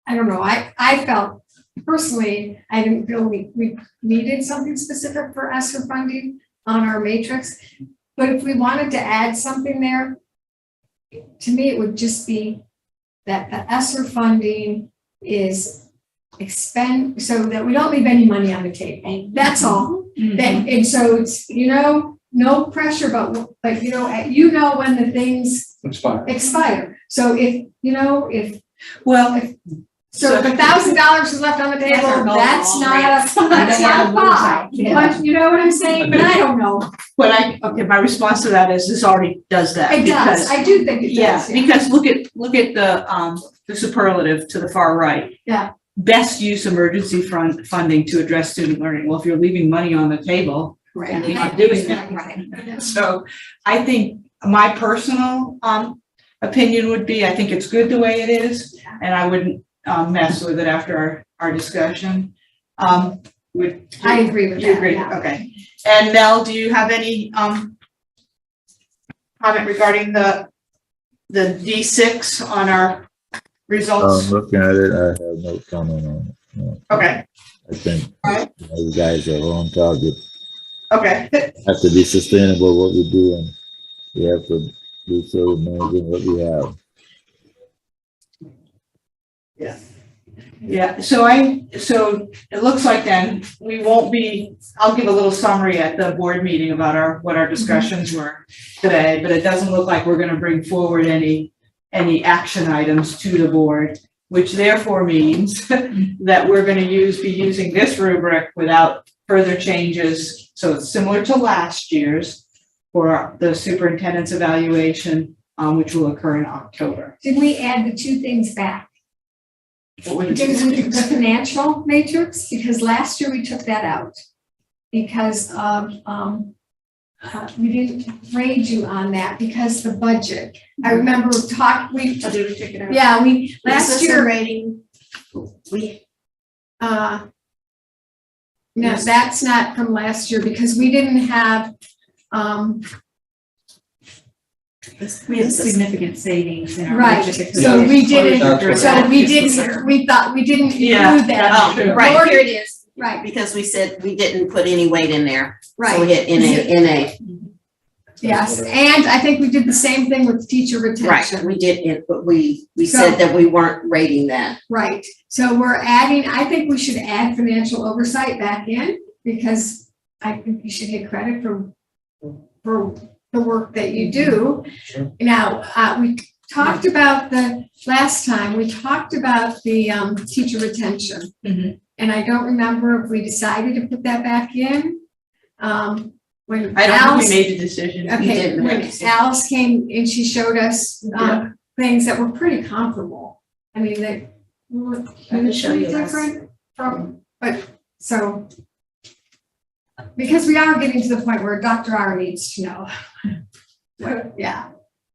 I don't know, I felt personally, I didn't feel we needed something specific for ESSER funding on our matrix. But if we wanted to add something there, to me, it would just be that the ESSER funding is so that we don't leave any money on the table. That's all. Then, and so it's, you know, no pressure, but you know when the things expire. So if, you know, if So if $1,000 is left on the table, that's not a five. But you know what I'm saying? But I don't know. But my response to that is this already does that. It does. I do think it does. Yeah, because look at the superlative to the far right. Yeah. Best use emergency funding to address student learning. Well, if you're leaving money on the table, Right. and you're not doing that. Right. So I think my personal opinion would be, I think it's good the way it is, and I wouldn't mess with it after our discussion. I agree with You that. agree? Yeah. Okay. And Mel, do you have any comment regarding the D6 on our results? Looking at it, I have no comment on it. No. Okay. I think Alright. you guys are on target. Okay. Have to be sustainable what we do, and we have to do so managing what we have. Yeah, so it looks like then we won't be, I'll give a little summary at the board meeting about what our discussions were today, but it doesn't look like we're gonna bring forward any action items to the board, which therefore means that we're gonna be using this rubric without further changes. So it's similar to last year's for the superintendent's evaluation, which will occur in October. Did we add the two things back? What were the Did two we do things? the financial matrix? Because last year we took that out because of, we didn't grade you on that because the budget. I remember Did we take it out? yeah, last year. Rating. No, that's not from last year because we didn't have, we have significant savings in our right, budget. so we didn't, That's we thought we didn't Yeah, include that. that's true. Right, Lord, here it is, Right, because we said we didn't put any weight in there. So we right, hit NA. yes, and I think we did the same thing with teacher Right, retention. we did it, but we So- said that we weren't rating that. Right, so we're adding, I think we should add financial oversight back in, because I think you should get credit for the work that you do. Sure. Now, we talked about last time, we talked about the teacher retention. Mhm. And I don't remember if we decided to put that back in. When I don't Alice, think we made the decision. okay, didn't when make it. Alice came and she showed us Yeah. things that were pretty comparable. I mean, they were can show you hugely this. different from, but, so. Because we are getting to the point where Dr. R needs to know. Yeah,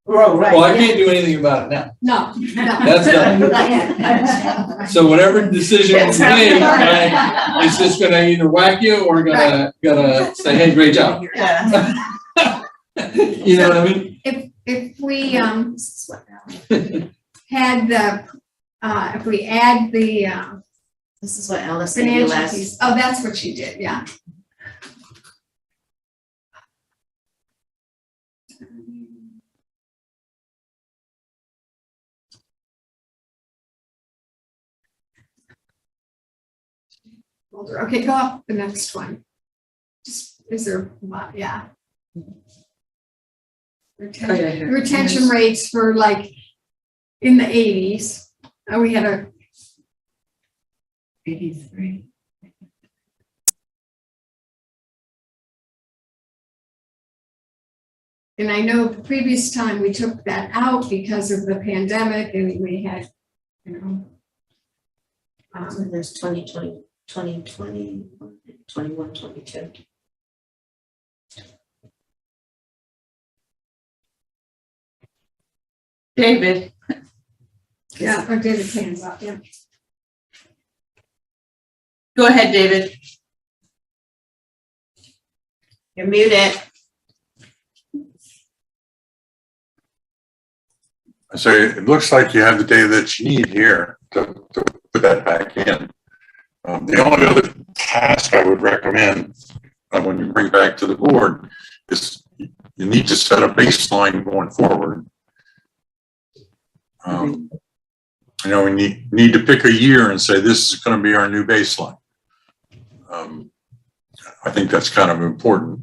Oh, right. Well, I can't do anything about it now. no. That's done. So whatever decision we make, right, it's just gonna either whack you or gonna say, hey, great job. Yeah. You know what I mean? If we had if we add the This is what Alice gave you financial last. piece, oh, that's what she did, yeah. Okay, go up the next one. Just, is there, yeah. Retention rates for like in the 80s. We had a 83. And I know the previous time we took that out because of the pandemic and we had, you know. There's 2020, 2020, 21, 22. David, Yeah, or did it hands up, yeah. go ahead, David. You're muted. So it looks like you have the data that you need here to put that back in. The only other task I would recommend when you bring back to the board is you need to set a baseline going forward. You know, we need to pick a year and say this is going to be our new baseline. I think that's kind of important.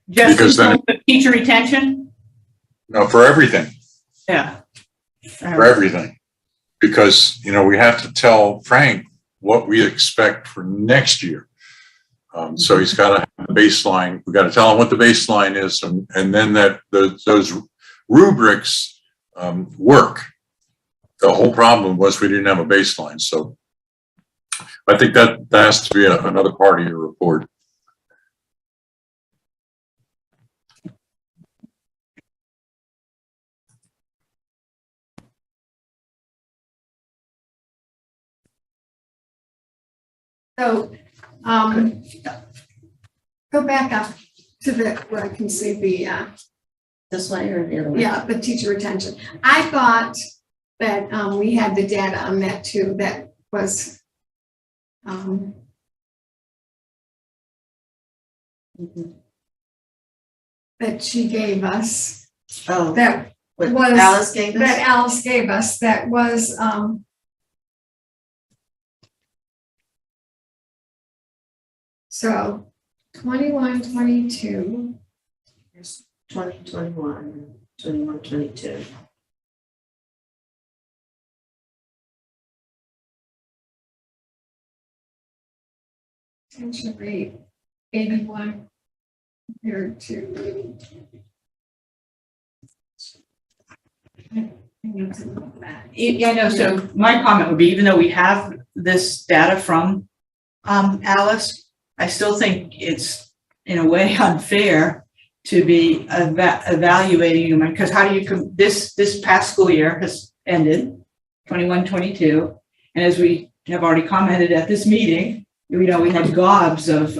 Just Because then- in terms of teacher retention? No, for everything. Yeah. For everything. Because, you know, we have to tell Frank what we expect for next year. So he's got to have a baseline. We've got to tell him what the baseline is, and then those rubrics work. The whole problem was we didn't have a baseline. So I think that has to be another part of your report. So, go back up to where I can see the, This way or the other way? yeah, the teacher retention. I thought that, we had the data on that too, that was, that she gave us, Oh, that what was- Alice gave us? that Alice gave us, that was, so 21, 22. There's 2021, 21, 22. Retention rate 81 compared to. I need to look at that. Yeah, I know. So my comment would be, even though we have this data from Alice, I still think it's in a way unfair to be evaluating them, because how do you this past school year has ended 21-22, and as we have already commented at this meeting, you know, we had gobs of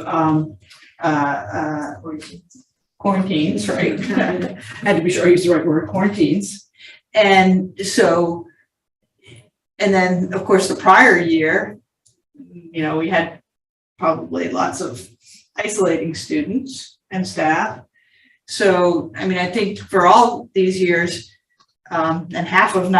quarantines, right? Had to be sure I use the right word, quarantines. And so, and then of course the prior year, you know, we had probably lots of isolating students and staff. So, I mean, I think for all these years, and half of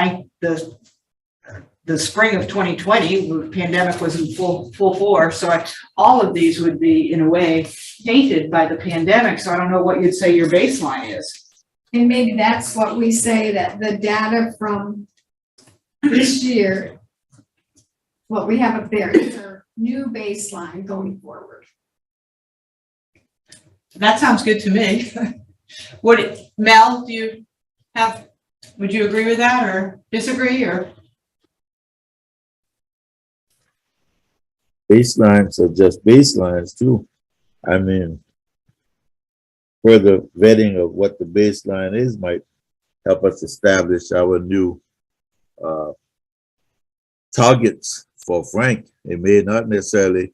the spring of 2020, the pandemic was in full force. So all of these would be in a way tainted by the pandemic. So I don't know what you'd say your baseline is. And maybe that's what we say, that the data from this year, what we have up there is our new baseline going forward. That sounds good to me. Mel, would you agree with that or disagree or? Baselines are just baselines too. I mean, further vetting of what the baseline is might help us establish our new targets for Frank. It may not necessarily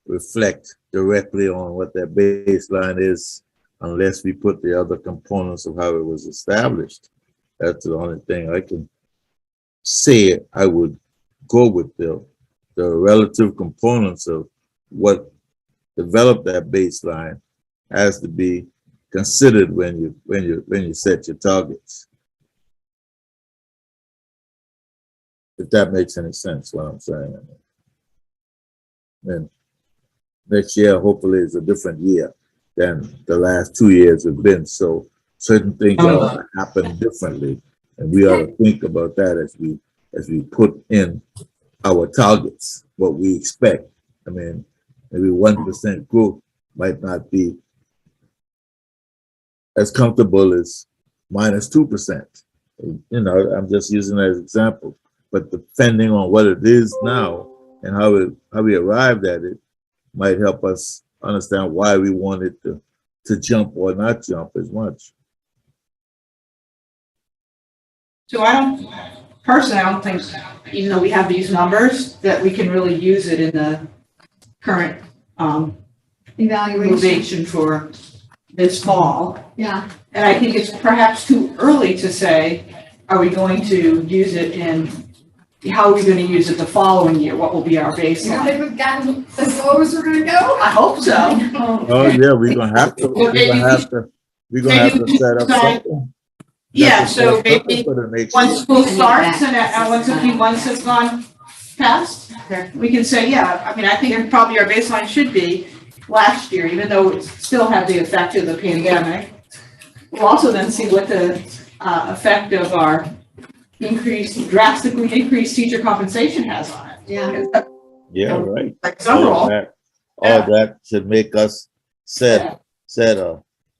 reflect directly on what that baseline is unless we put the other components of how it was established. That's the only thing I can say I would go with. The relative components of what developed that baseline has to be considered when you set your targets. If that makes any sense, what I'm saying. And next year, hopefully, is a different year than the last 2 years have been. So certain things ought to happen differently, and we ought to think about that as we put in our targets, what we expect. I mean, maybe 1% growth might not be as comfortable as -2%. You know, I'm just using that as an example. But depending on what it is now and how we arrived at it, might help us understand why we wanted to jump or not jump as much. So personally, I don't think, even though we have these numbers, that we can really use it in the current Evaluation, motivation for this fall. yeah. And I think it's perhaps too early to say, are we going to use it how are we going to use it the following year? What will be our You don't baseline? think we've gotten as low as we're gonna go? I hope so. Oh, yeah, we're gonna have to, set up something. Yeah, so maybe For the next once year. school starts and once a few months have gone past, we can say, yeah, I mean, I think probably our baseline should be last year, even though it still had the effect of the pandemic. We'll also then see what the effect of our drastically increased teacher compensation has on it. Yeah. Yeah, right. Like some role. All that should make us set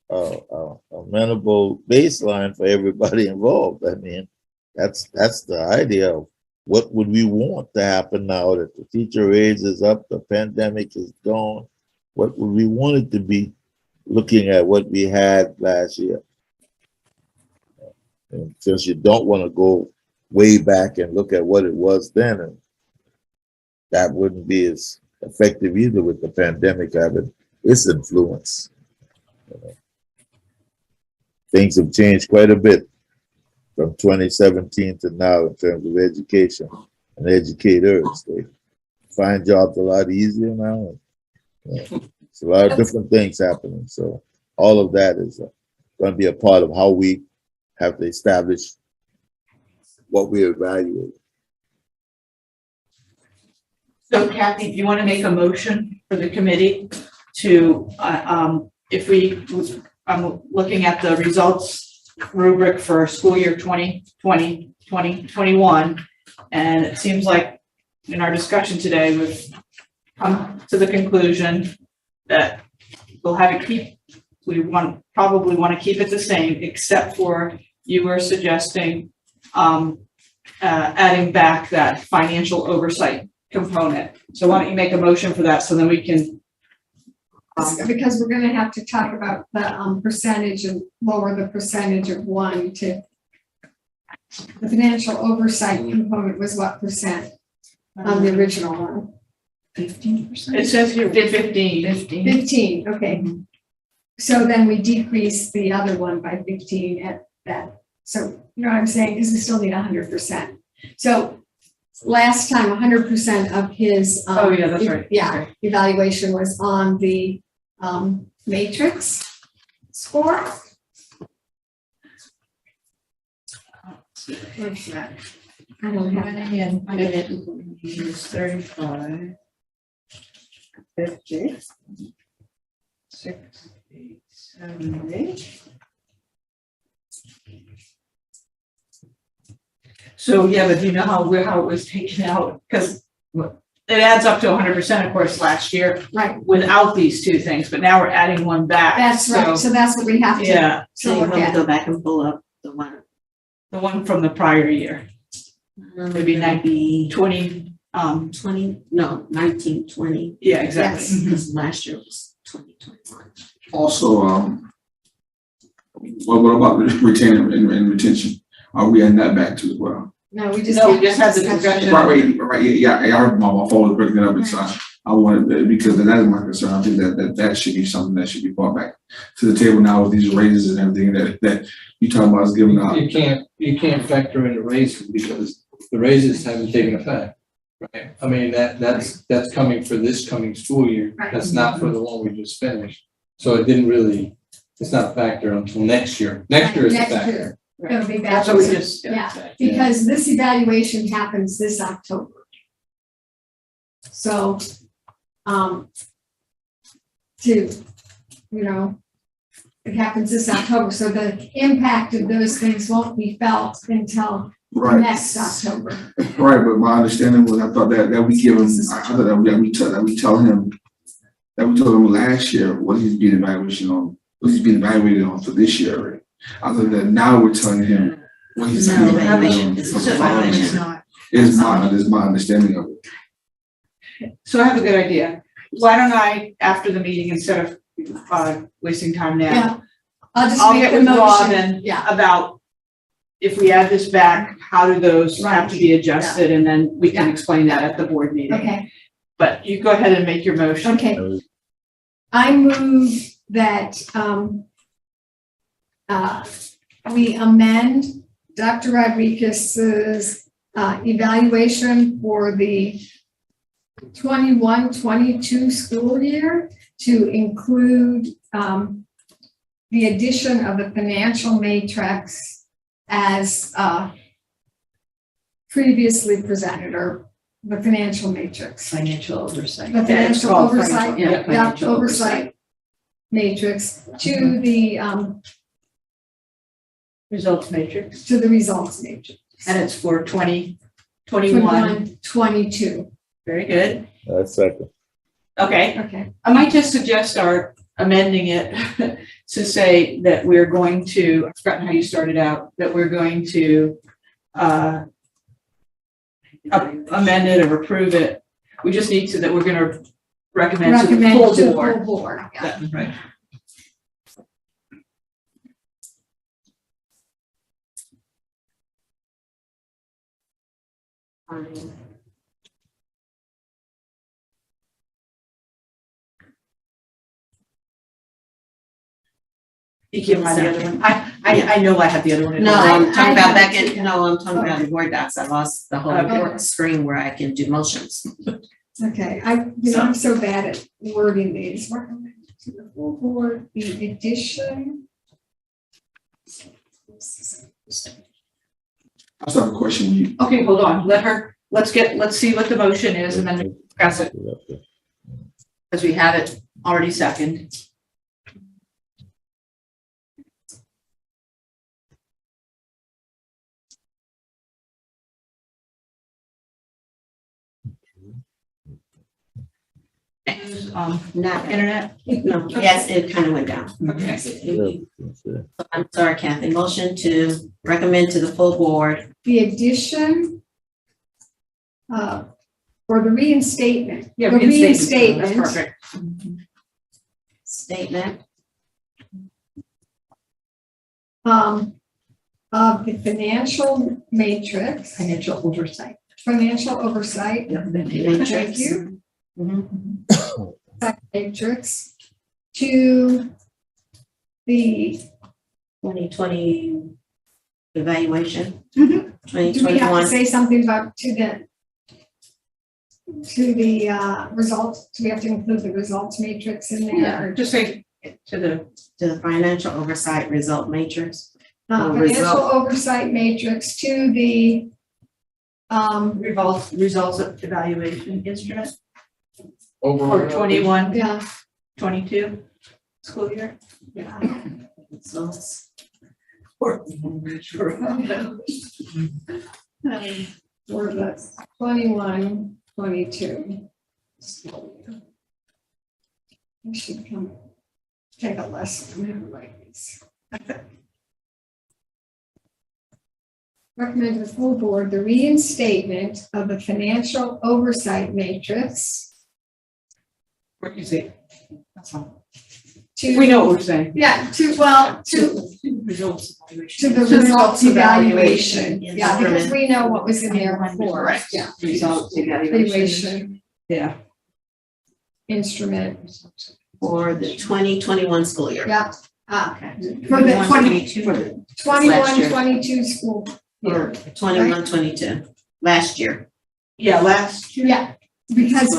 a amenable baseline for everybody involved. I mean, that's the idea of what would we want to happen now that the teacher raise is up, the pandemic is gone. What would we want it to be, looking at what we had last year? And since you don't want to go way back and look at what it was then, and that wouldn't be as effective either with the pandemic having its influence. Things have changed quite a bit from 2017 to now in terms of education and educators. They find jobs a lot easier now. It's a lot of different things happening. So all of that is going to be a part of how we have to establish what we evaluate. So Kathy, do you want to make a motion for the committee to, I'm looking at the results rubric for school year 2020, 2021, and it seems like in our discussion today, we've come to the conclusion that we'll have it probably want to keep it the same, except for you were suggesting adding back that financial oversight component. So why don't you make a motion for that so then we can. Because we're gonna have to talk about the percentage and lower the percentage of 1 to. The financial oversight component was what percent on the original one? 15%. It says here 15. 15, okay. So then we decrease the other one by 15 at that. So you know what I'm saying? Because we still need 100%. So last time, 100% of his. Oh, yeah, that's right. Yeah, evaluation was on the matrix score. Where's that? I don't have it. Use 35, 50, 60, 70. So, yeah, but do you know how it was taken out? Because it adds up to 100%, of course, last year. Right. Without these two things, but now we're adding one back. That's right. So that's what we have to. Yeah, So look at. Go back and pull up the one. the one from the prior year, maybe 20, 1920. yeah, exactly. Yes. Because last year was 2021. Also, what about retaining and retention? Are we adding that back to as well? No, we just. No, we just had the discussion. Right, yeah, I heard my phone was breaking up, and so I wanted, because that is my concern. I think that should be something that should be brought back to the table now with these raises and everything that you talking about is giving out. You can't factor in the raises because the raises haven't taken effect, right? I mean, that's coming for this coming school year. Right. That's not for the one we just finished. So it didn't really, it's not a factor until next year. Next year is a Next factor. year. It'll be That's back. what we just. Yeah, because this evaluation happens this October. So, it happens this October, so the impact of those things won't be felt until Right. next October. Right, but my understanding was, I thought that we give him, I thought that we told him last year what he's being evaluation on he's being evaluated on for this year already. Other than now we're telling him what he's No, being evaluation. evaluated It's on for the just following evaluation. year. Is my understanding of it. So I have a good idea. Why don't I, after the meeting, instead of wasting time now, Yeah. I'll just I'll make get the with motion. Robin Yeah. about if we add this back, how do those have to be adjusted? And then we can explain that at the board meeting. Okay, But you go ahead and make your motion. okay. I move that, we amend Dr. Rodriguez's, evaluation for the 21-22 school year to include, the addition of the financial matrix as, previously presented, or the financial matrix. Financial oversight. The Yeah, it's financial called oversight, financial- yeah, yeah, financial oversight matrix to the, Results matrix. to the results matrix. And it's for 2021. 22. Very good. Second. Okay. Okay, I might just suggest our amending it to say that we're going to, I've forgotten how you started out, that we're going to amend it or approve it. We just need to, that we're gonna recommend to the recommend full to the board. full board, yeah. That- Right. You can't find the other one. I know I have the other one. No, I- I'm I talking about back have in, to- no, I'm talking about the Word docs. I lost the whole Okay. screen where I can do motions. Okay, I'm so bad at wording these. Recommend to the full board the addition. I still have a question when you, Okay, hold on. Let's see what the motion is and then discuss it, because we have it already second. Not, Internet? no, yes, it kind of went down. Okay. I'm sorry, Kathy. Motion to recommend to the full board. The addition for the reinstatement. Yeah, The reinstatement. That's reinstatement perfect. Statement of the financial matrix, Financial oversight. financial oversight. Thank you. Matrix to the, 2020 evaluation. Mhm. do we have 2021. to say something about to the results? Do we have to include the results matrix in there? Yeah, or just say to the To the financial oversight result matrix. financial result. oversight matrix to the, results of evaluation instrument Overall. for 21, yeah, 22 school year. yeah. Results. For the 21, 22. I should come take a lesson on how to write these. Recommend to the full board the reinstatement of the financial oversight matrix What you say? That's all. to. We know what we're saying. Yeah, to Results the evaluation. results evaluation. evaluation. Yeah, because we know what was in there before. Correct. Yeah. Results evaluation. Evaluation Yeah. instrument. For the 2021 school year. Yeah. Okay. For the 22. For the 21, year. 22 school year. 21, 22, last year. Yeah, last. Yeah, because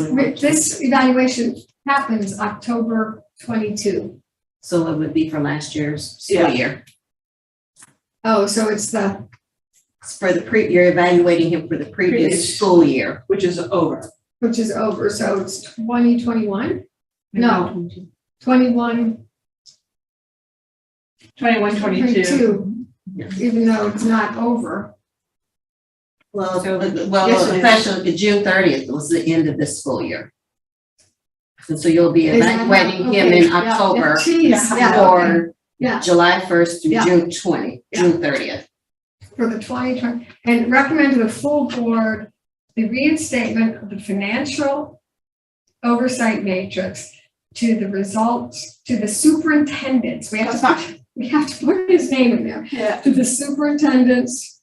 this evaluation happens October 22. So it would be for last year's Yeah. school year. Oh, so it's the, It's for the you're evaluating him for the previous Previous. school year. Which is over. which is over, so it's 2021? No. 21, 21, 22. 22, even though it's not over. Well, So- well, Yes, it is. especially June 30th was the end of this school year. And so you'll be Is that how- evaluating him okay, in yeah, yeah, October geez, yeah, okay, for yeah. July 1st through Yeah. June 30th. For the 2020, and recommend to the full board the reinstatement of the financial oversight matrix to the results, to the superintendents. We have to put his name in there. Yeah. To the superintendent's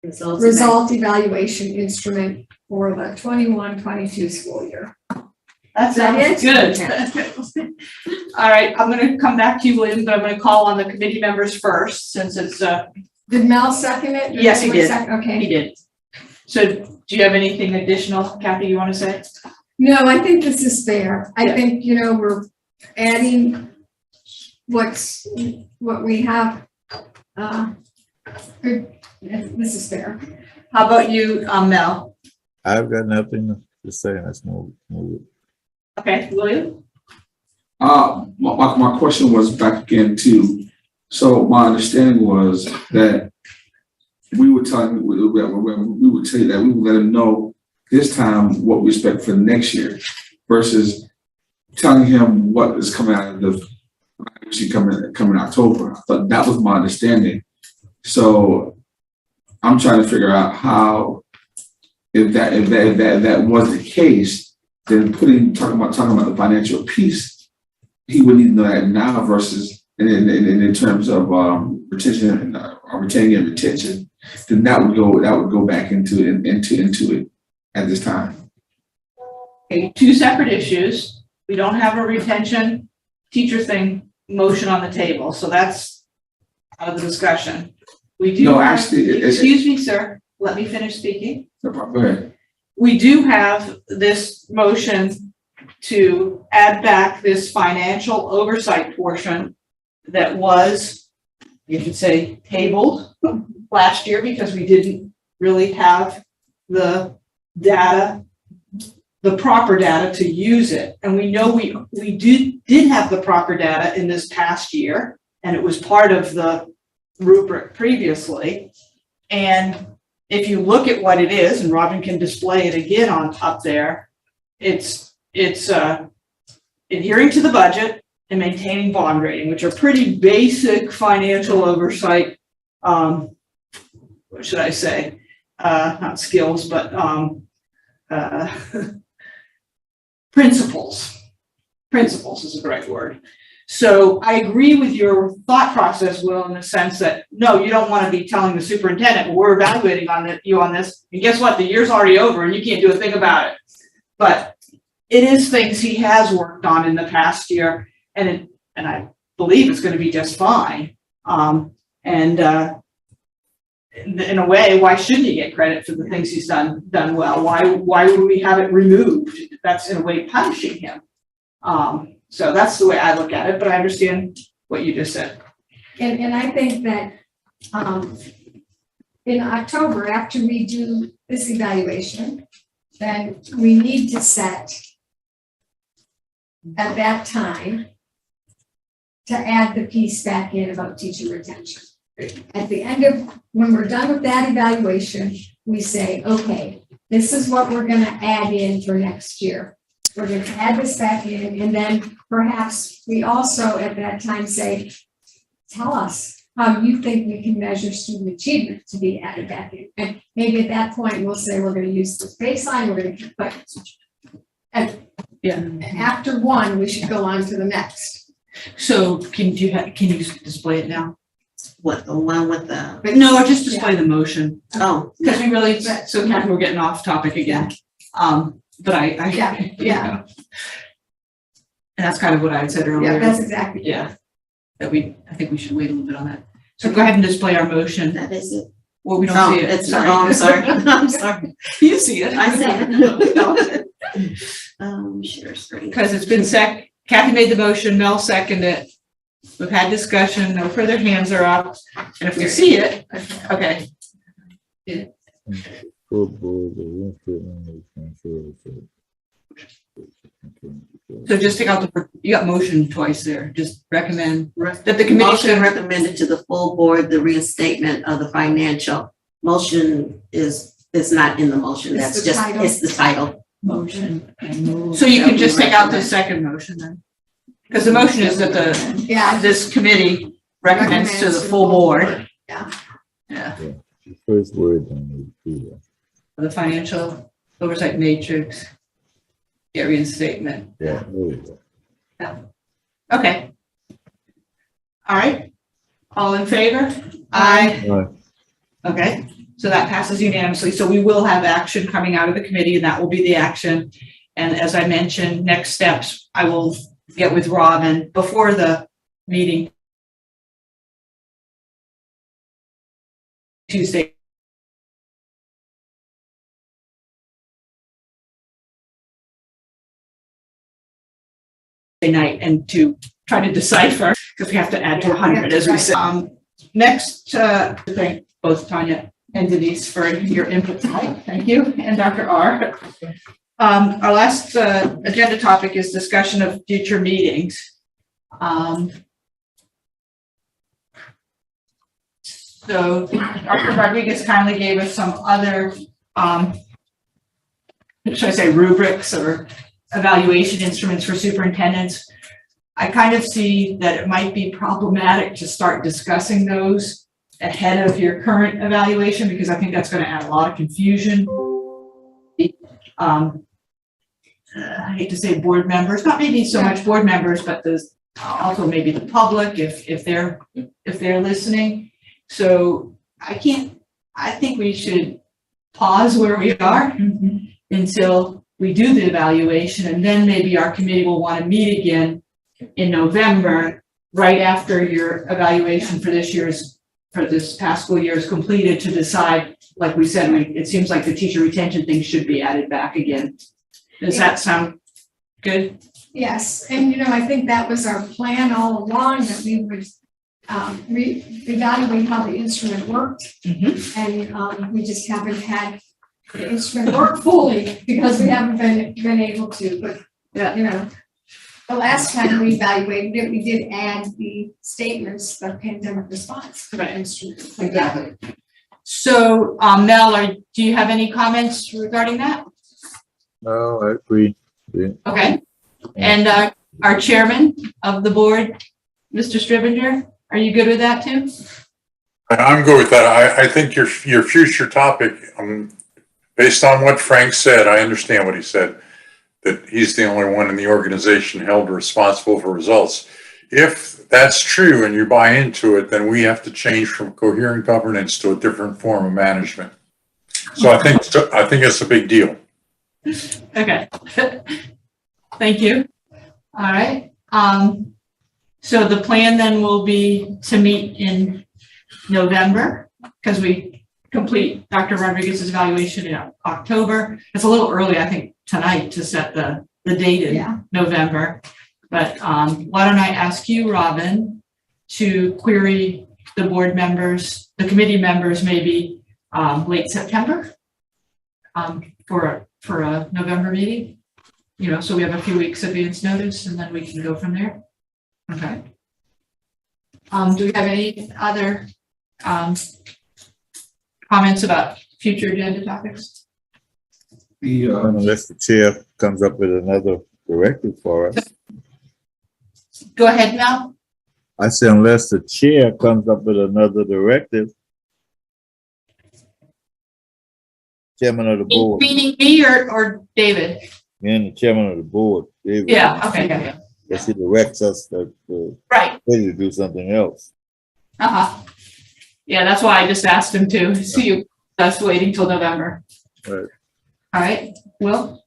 result evaluation instrument for the 21-22 school year. That sounds good. All right, I'm gonna come back to you, William, but I'm gonna call on the committee members first, since it's, Did Mel second it? Did Yes, he anyone did. second? Okay. he did. So do you have anything additional, Kathy, you wanna say? No, I think this is fair. I Yeah. think, we're adding what we have. Good, this is fair. How about you, Mel? I've got nothing to say. Let's move it. Okay, William? My question was back again too. So my understanding was that we would tell him, we would say that we would let him know this time what we expect for next year versus telling him what is coming out of the actually coming October. I thought that was my understanding. So I'm trying to figure out how, if that was the case, then talking about the financial piece, he would need to know that now versus in terms of retention and retaining and retention, then that would go back into it at this time. Okay, two separate issues. We don't have a retention teacher thing motion on the table, so that's out of the discussion. We do. No, have- actually, Excuse me, sir, let me finish speaking. No problem. Go ahead. We do have this motion to add back this financial oversight portion that was, you could say, tabled last year because we didn't really have the data, the proper data to use it. And we know we did have the proper data in this past year, and it was part of the rubric previously. And if you look at what it is, and Robin can display it again on top there, it's adhering to the budget and maintaining bond rating, which are pretty basic financial oversight, what should I say? Not skills, but principles. Principles is the right word. So I agree with your thought process, Will, in the sense that, no, you don't want to be telling the superintendent, well, we're evaluating you on this. And guess what? The year's already over and you can't do a thing about it. But it is things he has worked on in the past year, and I believe it's going to be just fine. In a way, why shouldn't he get credit for the things he's done well? Why would we have it removed? That's in a way punishing him. So that's the way I look at it, but I understand what you just said. And I think that in October, after we do this evaluation, then we need to set at that time to add the piece back in about teacher retention. At the end of, when we're done with that evaluation, we say, okay, this is what we're going to add in for next year. We're going to add this back in, and then perhaps we also at that time say, tell us how you think we can measure student achievement to be added back in. And maybe at that point, we'll say we're going to use this baseline, we're going to, but after one, we should go on to the next. So can you display it now? What, the one with the, No, or just display the motion, oh, because we really, so Kathy, we're getting off topic again. But Yeah. And that's kind of what I had said earlier. Yeah, that's exactly. Yeah. That I think we should wait a little bit on that. So go ahead and display our motion. that is it. Well, we don't Oh, see it. it's, oh, I'm sorry. I'm sorry. You see it. I see it. Share screen. Because it's been Kathy made the motion, Mel seconded it. We've had discussion, no further hands are up. And if we see it, okay. So just take out you got motion twice there. Just recommend that the committee Motion recommended to the full board, the reinstatement of the financial. Motion is it's not in the motion, It's that's the just, title. it's the title. Motion. So you can just take out the second motion then? Because the motion is that Yeah. this committee recommends to the full board. Yeah. Yeah, The first word on the, the financial oversight matrix, area statement. yeah, there we go. Okay. All right. All in favor? Aye. All right. Okay, so that passes unanimously. So we will have action coming out of the committee, and that will be the action. And as I mentioned, next steps, I will get with Robin before the meeting Tuesday. Night, and to try to decipher, because we have to add to 100, as we said. Next, thank both Tanya and Denise for your input tonight. Thank you, and Dr. R. Our last agenda topic is discussion of future meetings. So Dr. Rodriguez kindly gave us some other, should I say, rubrics or evaluation instruments for superintendents. I kind of see that it might be problematic to start discussing those ahead of your current evaluation, because I think that's going to add a lot of confusion. I hate to say board members, not maybe so much board members, but also maybe the public if they're listening. So I think we should pause where we are until we do the evaluation, and then maybe our committee will want to meet again in November, right after your evaluation for this past school year is completed, to decide, like we said, it seems like the teacher retention thing should be added back again. Does that sound good? Yes, and I think that was our plan all along, that we would evaluate how the instrument worked. And we just haven't had the instrument work fully because we haven't been able to, but the last time we evaluated it, we did add the statements, the pandemic response to the instrument. Exactly. So, Mel, do you have any comments regarding that? No, I agree. Yeah. Okay. And our chairman of the board, Mr. Stribinger, are you good with that too? I'm good with that. I think your future topic, based on what Frank said, I understand what he said, that he's the only one in the organization held responsible for results. If that's true and you buy into it, then we have to change from coherent governance to a different form of management. So I think it's a big deal. Okay. Thank you. All right. So the plan then will be to meet in November, because we complete Dr. Rodriguez's evaluation in October. It's a little early, I think, tonight to set the date in November. But why don't I ask you, Robin, to query the board members, the committee members, maybe late September for a November meeting? So we have a few weeks advance notice, and then we can go from there. Okay. Do we have any other comments about future agenda topics? Unless the chair comes up with another directive for us. Go ahead, Mel. I say unless the chair comes up with another directive. Chairman of the board. Meaning me or David? And the chairman of the board. David. Yeah, okay, yeah. Yes, he directs us to Right. to do something else. Yeah, that's why I just asked him to see you. That's waiting till November. Right. All right, Will?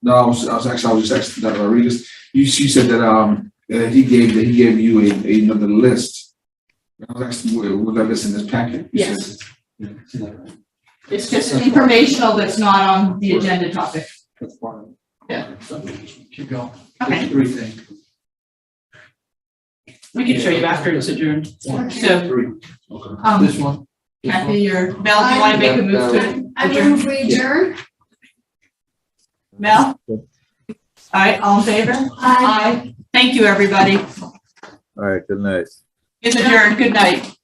No, I was just asking Dr. Rodriguez. She said that he gave you another list. I was asking, was that list in this packet? You Yes. said- It's just informational that's not on the agenda topic. That's part of it. Yeah. Keep going. Okay. There's 3 things. We can show you after it's adjourned. So, 3. This one. Kathy or Mel, do you want to make a move to I adjourn? move we adjourn. Mel? All right, all in favor? Aye. Thank you, everybody. All right, good night. It's adjourned. Good night.